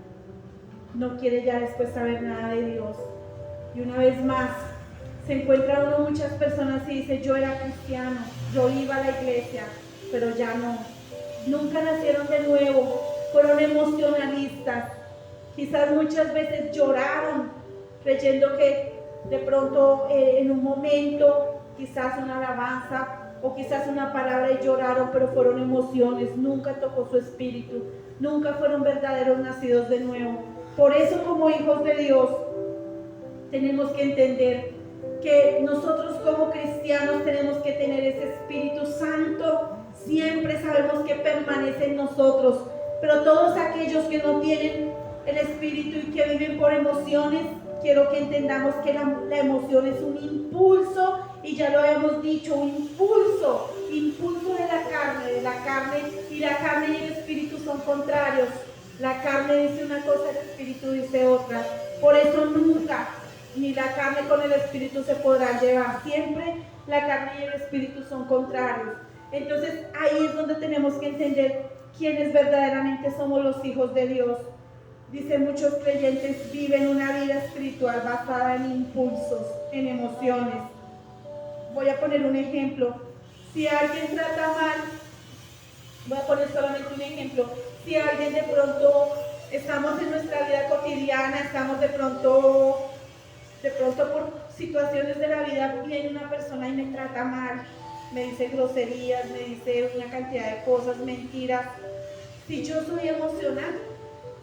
no quiere ya después saber nada de Dios. Y una vez más, se encuentra uno muchas personas y dice, yo era cristiano, yo iba a la iglesia, pero ya no. Nunca nacieron de nuevo, fueron emocionalistas. Quizás muchas veces lloraron, creyendo que de pronto en un momento, quizás una alabanza o quizás una palabra y lloraron, pero fueron emociones, nunca tocó su espíritu, nunca fueron verdaderos nacidos de nuevo. Por eso, como hijos de Dios, tenemos que entender que nosotros como cristianos tenemos que tener ese Espíritu Santo. Siempre sabemos que permanece en nosotros, pero todos aquellos que no tienen el Espíritu y que viven por emociones, quiero que entendamos que la emoción es un impulso, y ya lo habíamos dicho, un impulso de la carne, y la carne y el Espíritu son contrarios. La carne dice una cosa, el Espíritu dice otra. Por eso nunca, ni la carne con el Espíritu se podrán llevar. Siempre la carne y el Espíritu son contrarios. Entonces ahí es donde tenemos que entender quiénes verdaderamente somos los hijos de Dios. Dice, muchos creyentes viven una vida espiritual basada en impulsos, en emociones. Voy a poner un ejemplo. Si alguien trata mal, voy a poner solamente un ejemplo. Si alguien de pronto, estamos en nuestra vida cotidiana, estamos de pronto por situaciones de la vida, viene una persona y me trata mal, me dice groserías, me dice una cantidad de cosas, mentiras. Si yo soy emocional,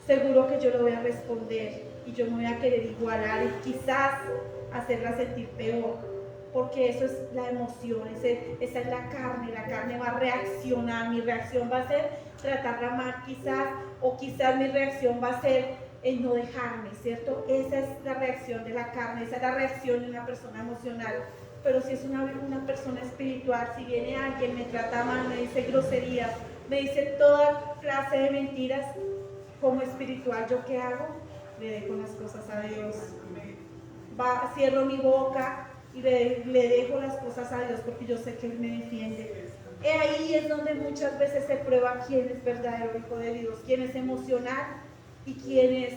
seguro que yo lo voy a responder y yo me voy a querer igualar y quizás hacerla sentir peor, porque eso es la emoción, esa es la carne va a reaccionar, mi reacción va a ser tratarla mal quizás, o quizás mi reacción va a ser en no dejarme, ¿cierto? Esa es la reacción de la carne, esa es la reacción de una persona emocional. Pero si es una persona espiritual, si viene alguien, me trata mal, me dice groserías, me dice toda clase de mentiras, como espiritual, ¿yo qué hago? Le dejo las cosas a Dios. Cierro mi boca y le dejo las cosas a Dios, porque yo sé que Él me defiende. Ahí es donde muchas veces se prueba quién es verdadero hijo de Dios, quién es emocional y quién es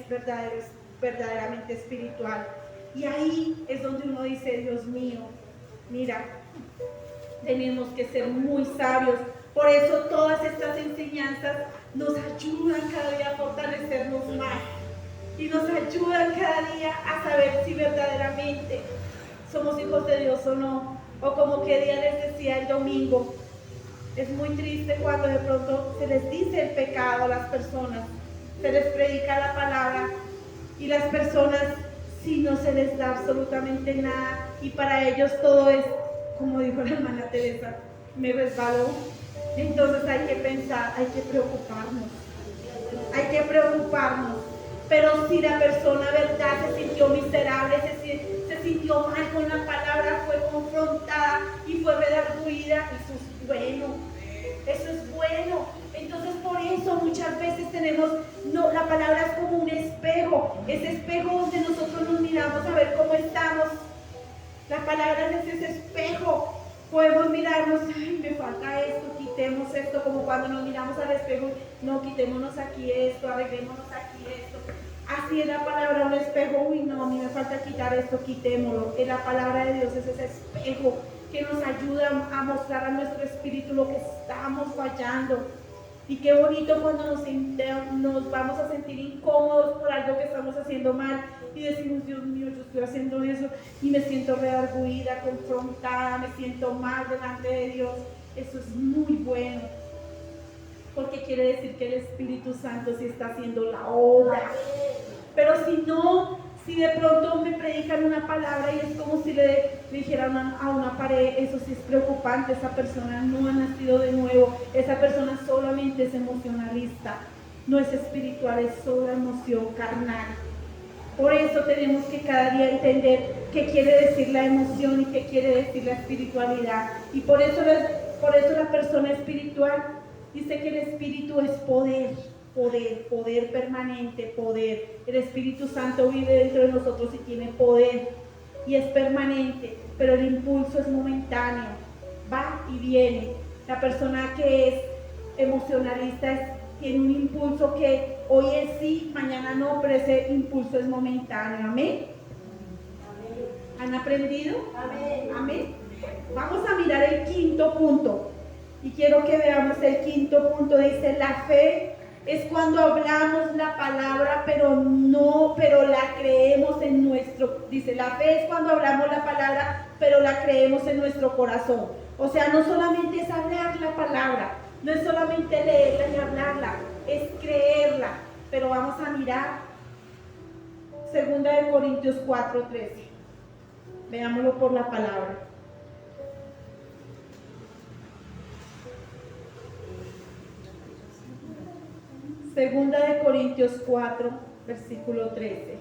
verdaderamente espiritual. Y ahí es donde uno dice, Dios mío, mira, tenemos que ser muy sabios. Por eso todas estas enseñanzas nos ayudan cada día a fortalecernos más y nos ayudan cada día a saber si verdaderamente somos hijos de Dios o no. O como que día les decía el domingo, es muy triste cuando de pronto se les dice el pecado a las personas, se les predica la palabra y las personas, si no se les da absolutamente nada, y para ellos todo es, como dijo la hermana Teresa, me resbaló. Entonces hay que pensar, hay que preocuparnos. Pero si la persona, verdad, se sintió miserable, se sintió mal con la palabra, fue confrontada y fue redarguida, eso es bueno. Entonces por eso muchas veces la palabra es como un espejo, ese espejo donde nosotros nos miramos a ver cómo estamos. La palabra es ese espejo, podemos mirarnos, ay, me falta esto, quitemos esto, como cuando nos miramos al espejo, no, quitémonos aquí esto, arreglémonos aquí esto. Así es la palabra, un espejo, uy no, a mí me falta quitar esto, quitémoslo. La palabra de Dios es ese espejo que nos ayuda a mostrar a nuestro espíritu lo que estamos fallando. Y qué bonito cuando nos vamos a sentir incómodos por algo que estamos haciendo mal y decimos, Dios mío, yo estoy haciendo eso y me siento redarguida, confrontada, me siento mal delante de Dios. Eso es muy bueno, porque quiere decir que el Espíritu Santo sí está haciendo la obra. Pero si no, si de pronto me predican una palabra y es como si le dijeran a una pared, eso sí es preocupante, esa persona no ha nacido de nuevo, esa persona solamente es emocionalista, no es espiritual, es solo emoción carnal. Por eso tenemos que cada día entender qué quiere decir la emoción y qué quiere decir la espiritualidad. Y por eso la persona espiritual dice que el espíritu es poder. Poder permanente, poder. El Espíritu Santo vive dentro de nosotros y tiene poder y es permanente, pero el impulso es momentáneo, va y viene. La persona que es emocionalista tiene un impulso que hoy es sí, mañana no, pero ese impulso es momentáneo. ¿Amén? ¿Han aprendido? Amén. Amén. Vamos a mirar el quinto punto y quiero que veamos el quinto punto. Dice, la fe es cuando hablamos la palabra, pero la creemos en nuestro, dice, la fe es cuando hablamos la palabra, pero la creemos en nuestro corazón. O sea, no solamente es hablar la palabra, no es solamente leerla y hablarla, es creerla. Pero vamos a mirar 2 Corintios 4:13. Veámoslo por la palabra. Segunda de Corintios 4, versículo 13.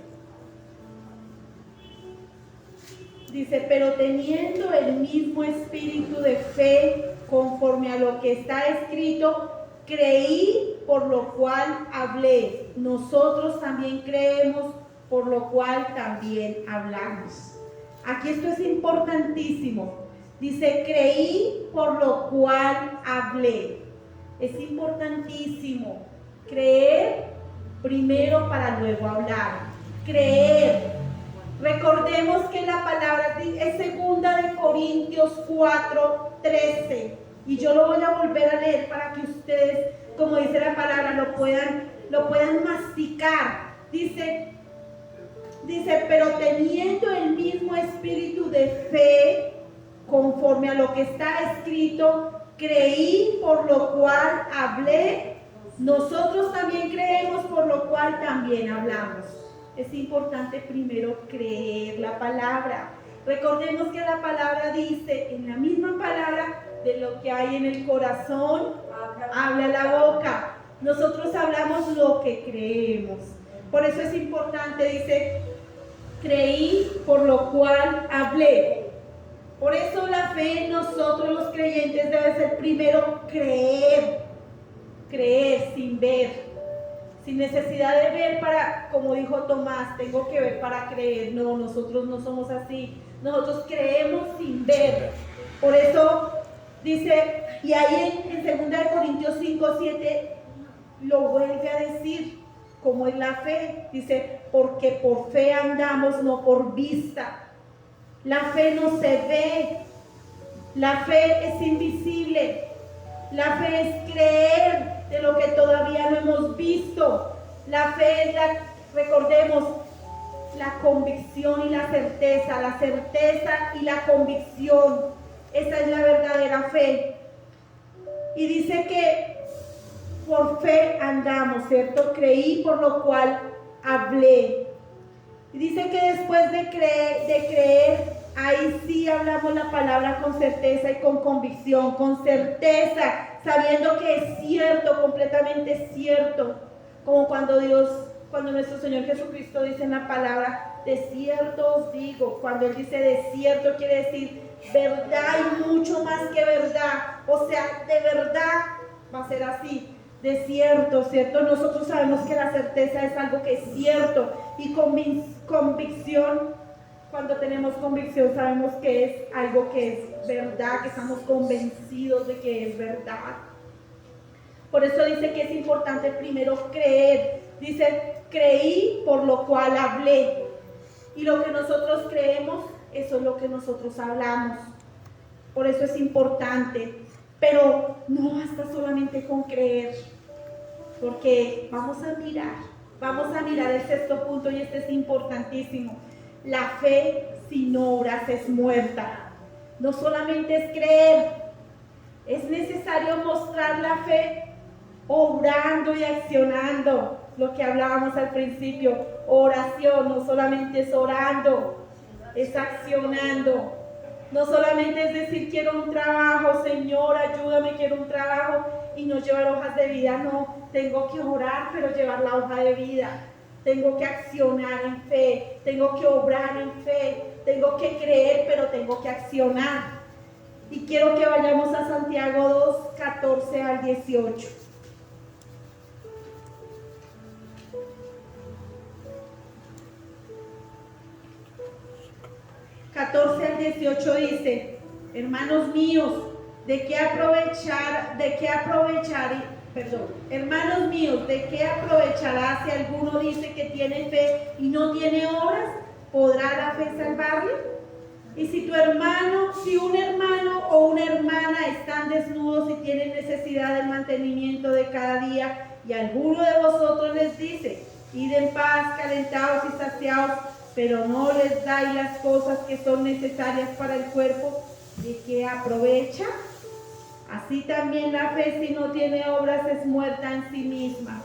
Dice, pero teniendo el mismo espíritu de fe, conforme a lo que está escrito, creí, por lo cual hablé. Nosotros también creemos, por lo cual también hablamos. Aquí esto es importantísimo. Dice, creí, por lo cual hablé. Es importantísimo. Creer primero para luego hablar. Creer. Recordemos que la palabra es 2 Corintios 4:13. Y yo lo voy a volver a leer para que ustedes, como dice la palabra, lo puedan masticar. Dice, pero teniendo el mismo espíritu de fe, conforme a lo que está escrito, creí, por lo cual hablé. Nosotros también creemos, por lo cual también hablamos. Es importante primero creer la palabra. Recordemos que la palabra dice, en la misma palabra, de lo que hay en el corazón, habla la boca. Nosotros hablamos lo que creemos. Por eso es importante, dice, creí, por lo cual hablé. Por eso la fe en nosotros los creyentes debe ser primero creer sin ver, sin necesidad de ver para, como dijo Tomás, tengo que ver para creer. No, nosotros no somos así, nosotros creemos sin ver. Por eso dice, y ahí en 2 Corintios 5:7 lo vuelve a decir, como es la fe, dice, porque por fe andamos, no por vista. La fe no se ve, la fe es invisible. La fe es creer de lo que todavía no hemos visto. La fe es recordemos, la convicción y la certeza y la convicción. Esa es la verdadera fe. Y dice que por fe andamos, ¿cierto? Creí, por lo cual hablé. Y dice que después de creer, ahí sí hablamos la palabra con certeza y con convicción, con certeza, sabiendo que es cierto, completamente cierto. Como cuando nuestro Señor Jesucristo dice en la palabra, de cierto os digo. Cuando Él dice de cierto, quiere decir verdad y mucho más que verdad. O sea, de verdad va a ser así. De cierto, ¿cierto? Nosotros sabemos que la certeza es algo que es cierto. Y convicción, Cuando tenemos convicción sabemos que es algo que es verdad, que estamos convencidos de que es verdad. Por eso dice que es importante primero creer. Dice, creí por lo cual hablé. Y lo que nosotros creemos, eso es lo que nosotros hablamos. Por eso es importante. Pero no basta solamente con creer. Porque vamos a mirar el sexto punto y este es importantísimo. La fe sin obras es muerta. No solamente es creer, es necesario mostrar la fe obrando y accionando. Lo que hablábamos al principio, oración no solamente es orando, es accionando. No solamente es decir quiero un trabajo, Señor, ayúdame, quiero un trabajo y no llevar hojas de vida, no, tengo que orar pero llevar la hoja de vida. Tengo que accionar en fe, tengo que obrar en fe, tengo que creer, pero tengo que accionar. Y quiero que vayamos a Santiago 2, 14 al 18. Al 18 dice, hermanos míos, hermanos míos, ¿de qué aprovechará si alguno dice que tiene fe y no tiene obras? ¿Podrá la fe salvarle? Y si un hermano o una hermana están desnudos y tienen necesidad del mantenimiento de cada día, y alguno de vosotros les dice, id en paz, calentados y saciados, pero no les dais las cosas que son necesarias para el cuerpo, ¿de qué aprovecha? Así también la fe, si no tiene obras, es muerta en sí misma.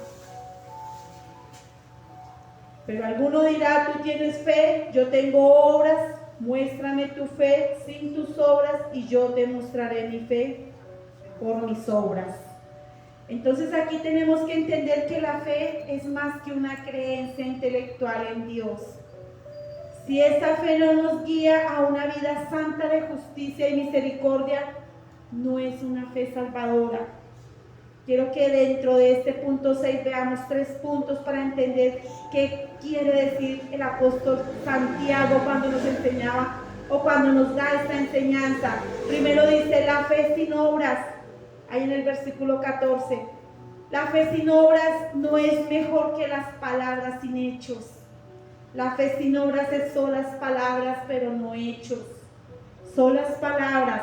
Pero alguno dirá, tú tienes fe, yo tengo obras, muéstrame tu fe sin tus obras y yo te mostraré mi fe por mis obras. Entonces aquí tenemos que entender que la fe es más que una creencia intelectual en Dios. Si esta fe no nos guía a una vida santa de justicia y misericordia, no es una fe salvadora. Quiero que dentro de este punto 6 veamos 3 puntos para entender qué quiere decir el apóstol Santiago cuando nos enseñaba o cuando nos da esta enseñanza. Primero dice la fe sin obras, ahí en el versículo 14. La fe sin obras no es mejor que las palabras sin hechos. La fe sin obras es solas palabras, pero no hechos. Solas palabras.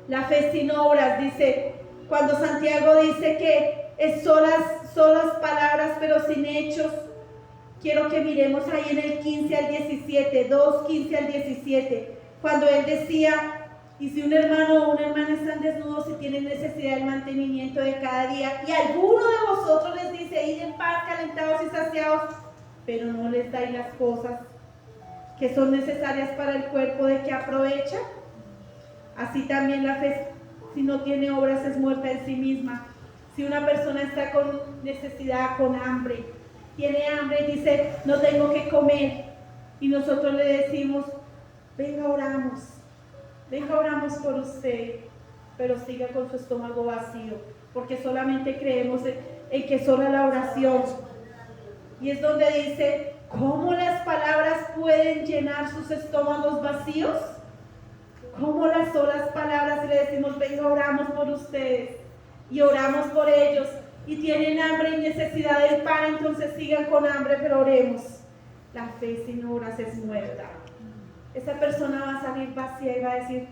La fe sin obras, dice, cuando Santiago dice que es solas palabras, pero sin hechos, quiero que miremos ahí en el 15 al 17, 2, 15 al 17, cuando él decía, y si un hermano o una hermana están desnudos y tienen necesidad del mantenimiento de cada día, y alguno de vosotros les dice, id en paz, calentados y saciados, pero no les dais las cosas que son necesarias para el cuerpo, ¿de qué aprovecha? Así también la fe, si no tiene obras, es muerta en sí misma. Si una persona está con necesidad, con hambre, tiene hambre y dice, no tengo que comer, y nosotros le decimos, venga oramos por usted, pero siga con su estómago vacío, porque solamente creemos en que sola la oración. Y es donde dice, ¿cómo las palabras pueden llenar sus estómagos vacíos? ¿Cómo las solas palabras le decimos, venga, oramos por ustedes y oramos por ellos y tienen hambre y necesidad del pan, entonces sigan con hambre, pero oremos? La fe sin obras es muerta. Esa persona va a salir vacía y va a decir,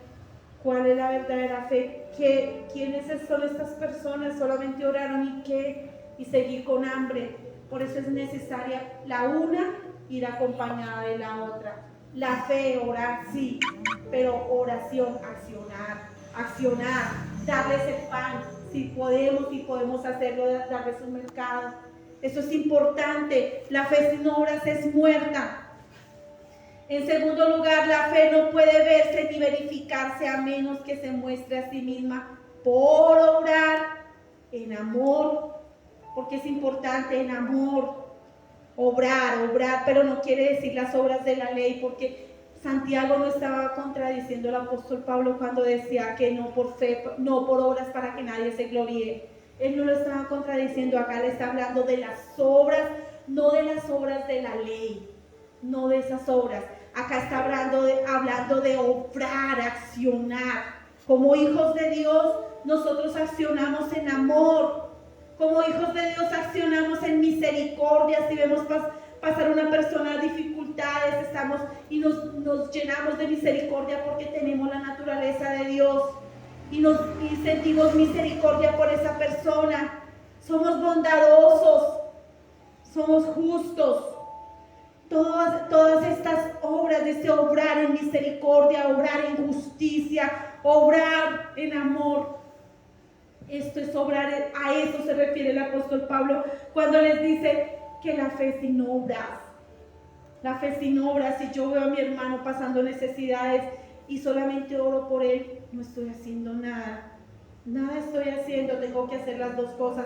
¿cuál es la verdadera fe? ¿Quiénes son estas personas? Solamente oraron y qué, y seguir con hambre. Por eso es necesaria la una ir acompañada de la otra. La fe, orar, sí, pero oración, accionar, darles el pan, si podemos hacerlo, darles un mercado. Eso es importante. La fe sin obras es muerta. En segundo lugar, la fe no puede verse ni verificarse a menos que se muestre a sí misma por obrar en amor, porque es importante en amor, obrar, pero no quiere decir las obras de la ley, porque Santiago no estaba contradiciendo al apóstol Pablo cuando decía que no por fe, no por obras para que nadie se gloríe. Él no lo estaba contradiciendo, acá le está hablando de las obras, no de las obras de la ley, no de esas obras. Acá está hablando de obrar, accionar. Como hijos de Dios, nosotros accionamos en amor. Como hijos de Dios accionamos en misericordia. Si vemos pasar una persona dificultades, estamos y nos llenamos de misericordia porque tenemos la naturaleza de Dios y sentimos misericordia por esa persona. Somos bondadosos, somos justos. Todas estas obras, dice obrar en misericordia, obrar en justicia, obrar en amor. Esto es obrar, a eso se refiere el apóstol Pablo cuando les dice que la fe sin obras. La fe sin obras, si yo veo a mi hermano pasando necesidades y solamente oro por él, no estoy haciendo nada. Nada estoy haciendo, tengo que hacer las dos cosas.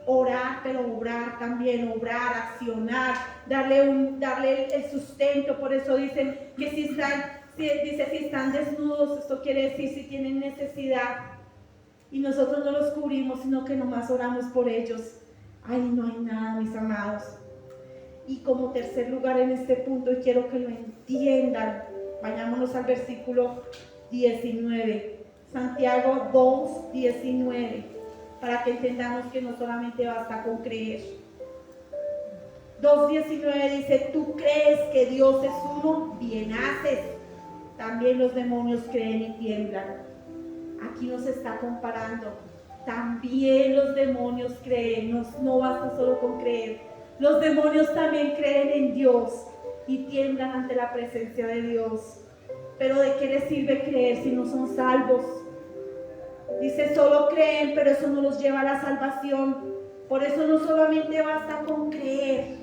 Orar, pero obrar también, obrar, accionar, darle el sustento. Por eso dicen que si están desnudos, esto quiere decir si tienen necesidad y nosotros no los cubrimos, sino que nomás oramos por ellos. Ay, no hay nada, mis amados. Y como tercer lugar en este punto, y quiero que lo entiendan, vayámonos al versículo 19, Santiago 2, 19, para que entendamos que no solamente basta con creer. 2:19 dice: tú crees que Dios es uno, bien haces. También los demonios creen y tiemblan. Aquí nos está comparando. También los demonios creen, no basta solo con creer. Los demonios también creen en Dios y tiemblan ante la presencia de Dios. Pero ¿de qué les sirve creer si no son salvos? Dice, solo creen, pero eso no los lleva a la salvación. Por eso no solamente basta con creer.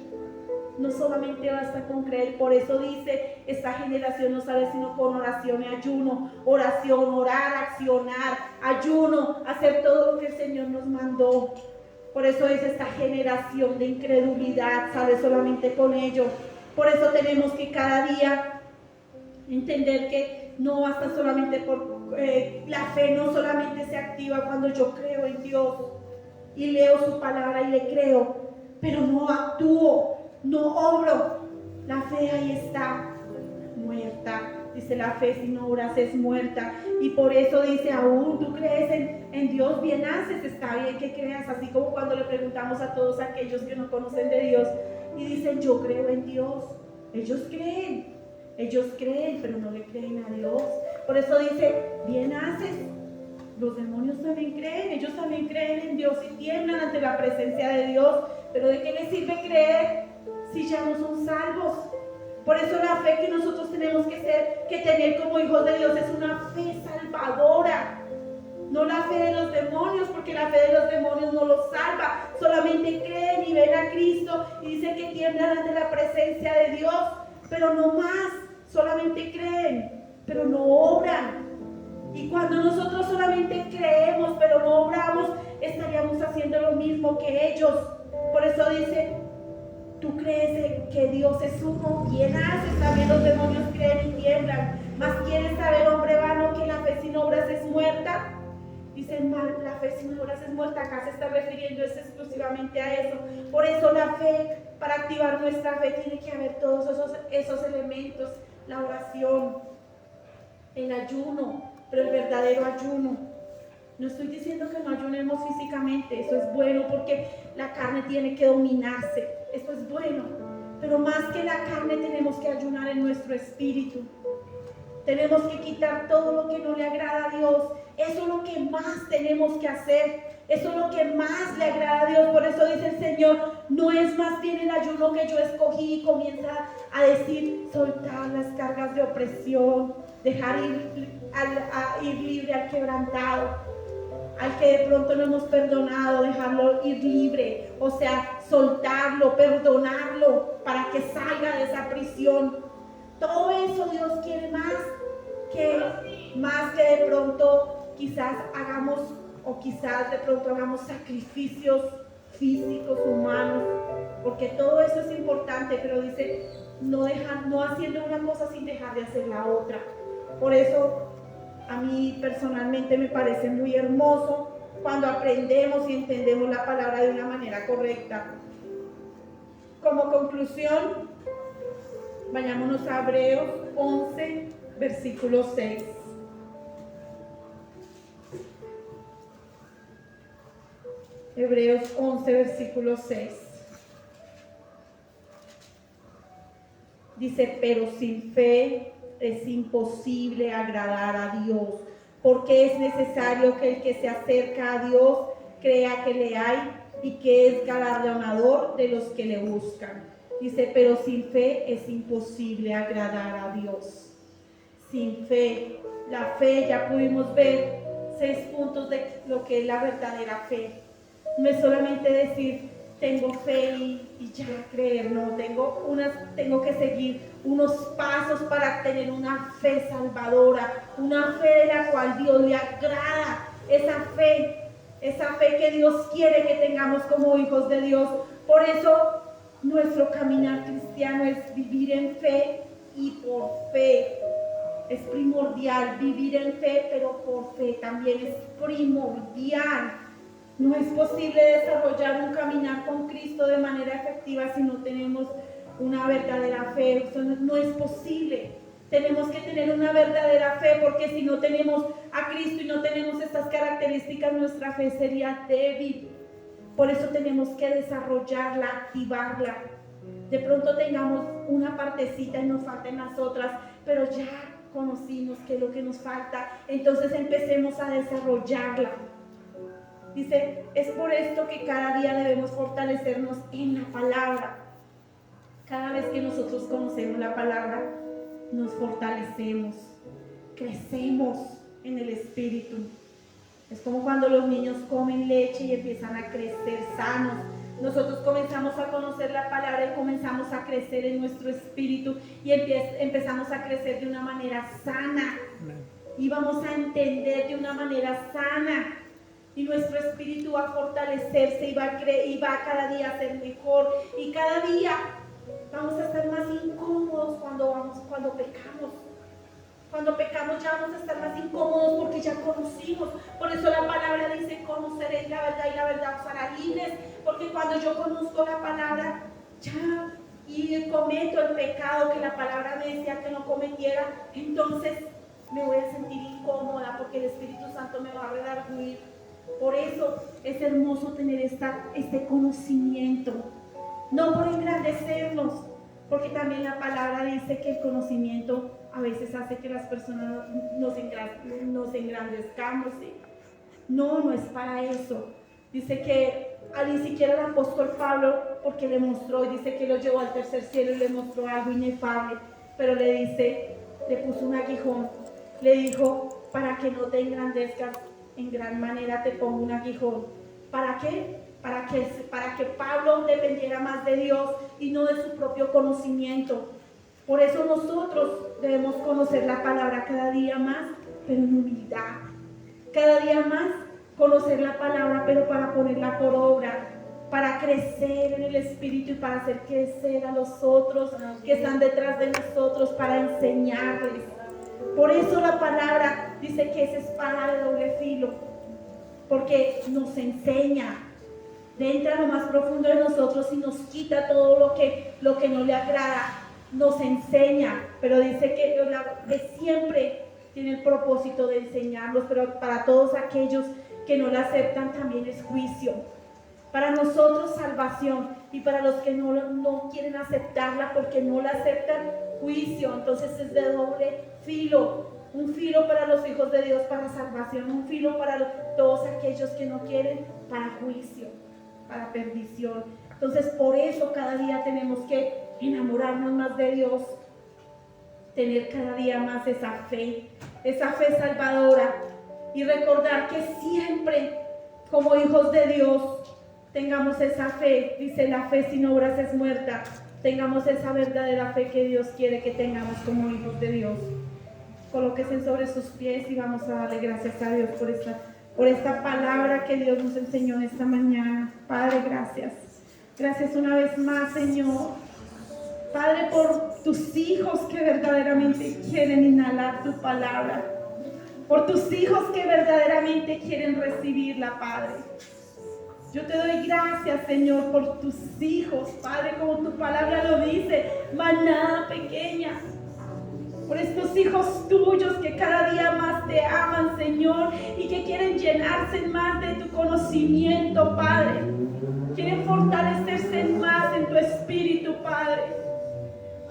No solamente basta con creer. Por eso dice, esta generación no sabe sino con oración y ayuno. Oración, orar, accionar, ayuno, hacer todo lo que el Señor nos mandó. Por eso dice, esta generación de incredulidad sabe solamente con ello. Por eso tenemos que cada día entender que no basta solamente por la fe, no solamente se activa cuando yo creo en Dios y leo su palabra y le creo, pero no actúo, no obro. La fe ahí está, muerta. Dice, la fe sin obras es muerta. Y por eso dice, aún tú crees en Dios, bien haces, está bien que creas. Así como cuando le preguntamos a todos aquellos que no conocen de Dios y dicen, yo creo en Dios. Ellos creen, pero no le creen a Dios. Por eso dice, bien haces. Los demonios también creen, ellos también creen en Dios y tiemblan ante la presencia de Dios. Pero ¿de qué les sirve creer si ya no son salvos? Por eso la fe que nosotros tenemos que tener como hijos de Dios es una fe salvadora. No la fe de los demonios, porque la fe de los demonios no los salva. Solamente creen y ven a Cristo y dicen que tiemblan ante la presencia de Dios. Pero no más, solamente creen, pero no obran. Y cuando nosotros solamente creemos, pero no obramos, estaríamos haciendo lo mismo que ellos. Por eso dice, tú crees que Dios es uno, bien haces, también los demonios creen y tiemblan. Mas ¿quieres saber, hombre vano, que la fe sin obras es muerta? Dicen, la fe sin obras es muerta. Acá se está refiriendo exclusivamente a eso. Por eso la fe, para activar nuestra fe, tiene que haber todos esos elementos. La oración, el ayuno, pero el verdadero ayuno. No estoy diciendo que no ayunemos físicamente, eso es bueno porque la carne tiene que dominarse, eso es bueno. Pero más que la carne tenemos que ayunar en nuestro espíritu. Tenemos que quitar todo lo que no le agrada a Dios. Eso es lo que más tenemos que hacer. Eso es lo que más le agrada a Dios. Por eso dice el Señor, no es más bien el ayuno que yo escogí. Y comienza a decir, soltar las cargas de opresión, dejar ir libre al quebrantado, al que de pronto no hemos perdonado, dejarlo ir libre. O sea, soltarlo, perdonarlo para que salga de esa prisión. Todo eso Dios quiere más que de pronto quizás hagamos sacrificios físicos, humanos, porque todo eso es importante, pero dice, no haciendo una cosa sin dejar de hacer la otra. Por eso a mí personalmente me parece muy hermoso cuando aprendemos y entendemos la palabra de una manera correcta. Como conclusión, vayámonos a Hebreos 11, versículo 6. Hebreos 11, versículo 6. Dice, pero sin fe es imposible agradar a Dios, porque es necesario que el que se acerca a Dios crea que le hay y que es galardonador de los que le buscan. Dice, pero sin fe es imposible agradar a Dios. Sin fe, la fe, ya pudimos ver 6 puntos de lo que es la verdadera fe. No es solamente decir, tengo fe y ya creer, no, tengo que seguir unos pasos para tener una fe salvadora, una fe de la cual Dios le agrada, esa fe que Dios quiere que tengamos como hijos de Dios. Por eso nuestro caminar cristiano es vivir en fe y por fe. Es primordial vivir en fe, pero por fe también es primordial. No es posible desarrollar un caminar con Cristo de manera efectiva si no tenemos una verdadera fe. Eso no es posible. Tenemos que tener una verdadera fe, porque si no tenemos a Cristo y no tenemos estas características, nuestra fe sería débil. Por eso tenemos que desarrollarla, activarla. De pronto tengamos una partecita y nos falten las otras, pero ya conocimos qué es lo que nos falta, entonces empecemos a desarrollarla. Dice, es por esto que cada día debemos fortalecernos en la palabra. Cada vez que nosotros conocemos la palabra, nos fortalecemos, crecemos en el espíritu. Es como cuando los niños comen leche y empiezan a crecer sanos. Nosotros comenzamos a conocer la palabra y comenzamos a crecer en nuestro espíritu y empezamos a crecer de una manera sana. Y vamos a entender de una manera sana. Y nuestro espíritu va a fortalecerse y va cada día a ser mejor. Y cada día vamos a estar más incómodos cuando pecamos. Cuando pecamos ya vamos a estar más incómodos porque ya conocimos. Por eso la palabra dice, conoceréis la verdad y la verdad os hará libres. Porque cuando yo conozco la palabra ya y cometo el pecado que la palabra me decía que no cometiera, entonces me voy a sentir incómoda porque el Espíritu Santo me va a redarguir. Por eso es hermoso tener este conocimiento, no por engrandecernos, porque también la palabra dice que el conocimiento a veces hace que las personas nos engrandezcamos. ¿Sí? No es para eso. Dice que ni siquiera el apóstol Pablo, porque le mostró, y dice que lo llevó al tercer cielo y le mostró algo inefable, pero le puso un aguijón, le dijo, para que no te engrandezcas en gran manera te pongo un aguijón. ¿Para qué? Para que Pablo dependiera más de Dios y no de su propio conocimiento. Por eso nosotros debemos conocer la palabra cada día más, pero en humildad. Cada día más conocer la palabra, pero para ponerla por obra, para crecer en el Espíritu y para hacer crecer a los otros que están detrás de nosotros, para enseñarles. Por eso la palabra dice que es espada de doble filo, porque nos enseña, entra a lo más profundo de nosotros y nos quita todo lo que no le agrada, nos enseña, pero dice que siempre tiene el propósito de enseñarlos, pero para todos aquellos que no la aceptan también es juicio. Para nosotros salvación, y para los que no quieren aceptarla porque no la aceptan, juicio. Entonces es de doble filo, un filo para los hijos de Dios para salvación, un filo para todos aquellos que no quieren, para juicio, para perdición. Entonces por eso cada día tenemos que enamorarnos más de Dios, tener cada día más esa fe salvadora, y recordar que siempre como hijos de Dios tengamos esa fe. Dice, la fe sin obras es muerta. Tengamos esa verdadera fe que Dios quiere que tengamos como hijos de Dios. Colóquense sobre sus pies y vamos a darle gracias a Dios por esta palabra que Dios nos enseñó en esta mañana. Padre, gracias. Gracias una vez más, Señor. Padre, por tus hijos que verdaderamente quieren inhalar tu palabra. Por tus hijos que verdaderamente quieren recibirla, Padre. Yo te doy gracias, Señor, por tus hijos, Padre, como tu palabra lo dice, manada pequeña. por estos hijos tuyos que cada día más te aman, Señor, y que quieren llenarse más de tu conocimiento, Padre. Quieren fortalecerse más en tu espíritu, Padre.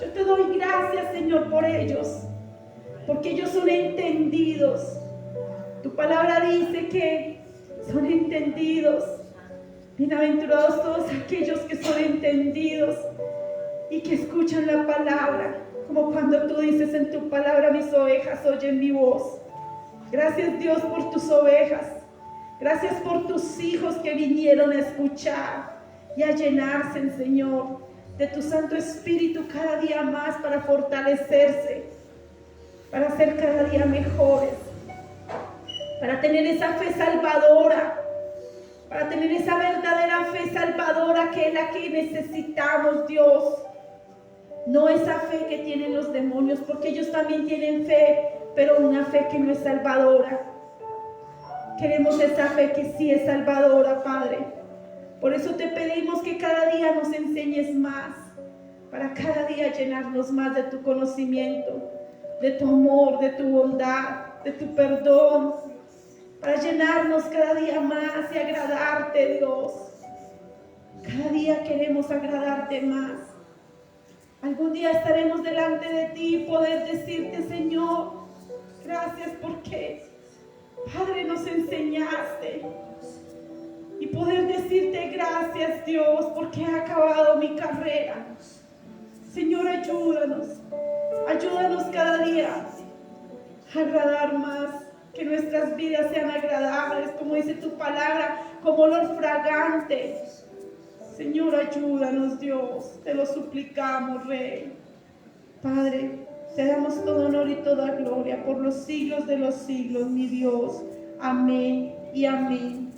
Yo te doy gracias, Señor, por ellos, porque ellos son entendidos. Tu palabra dice que son entendidos. Bienaventurados todos aquellos que son entendidos y que escuchan la palabra, como cuando tú dices en tu palabra: mis ovejas oyen mi voz. Gracias, Dios, por tus ovejas. Gracias por tus hijos que vinieron a escuchar y a llenarse, Señor, de tu Santo Espíritu cada día más, para fortalecerse, para ser cada día mejores, para tener esa fe salvadora, para tener esa verdadera fe salvadora que es la que necesitamos, Dios. No esa fe que tienen los demonios, porque ellos también tienen fe, pero una fe que no es salvadora. Queremos esa fe que sí es salvadora, Padre. Por eso te pedimos que cada día nos enseñes más, para cada día llenarnos más de tu conocimiento, de tu amor, de tu bondad, de tu perdón, para llenarnos cada día más y agradarte, Dios. Cada día queremos agradarte más. Algún día estaremos delante de ti y poder decirte: Señor, gracias porque, Padre, nos enseñaste. Y poder decirte: gracias, Dios, porque he acabado mi carrera. Señor, ayúdanos cada día a agradar más, que nuestras vidas sean agradables, como dice tu palabra, como olor fragante. Señor, ayúdanos, Dios, te lo suplicamos, Rey. Padre, te damos todo honor y toda gloria por los siglos de los siglos, mi Dios. Amén y amén.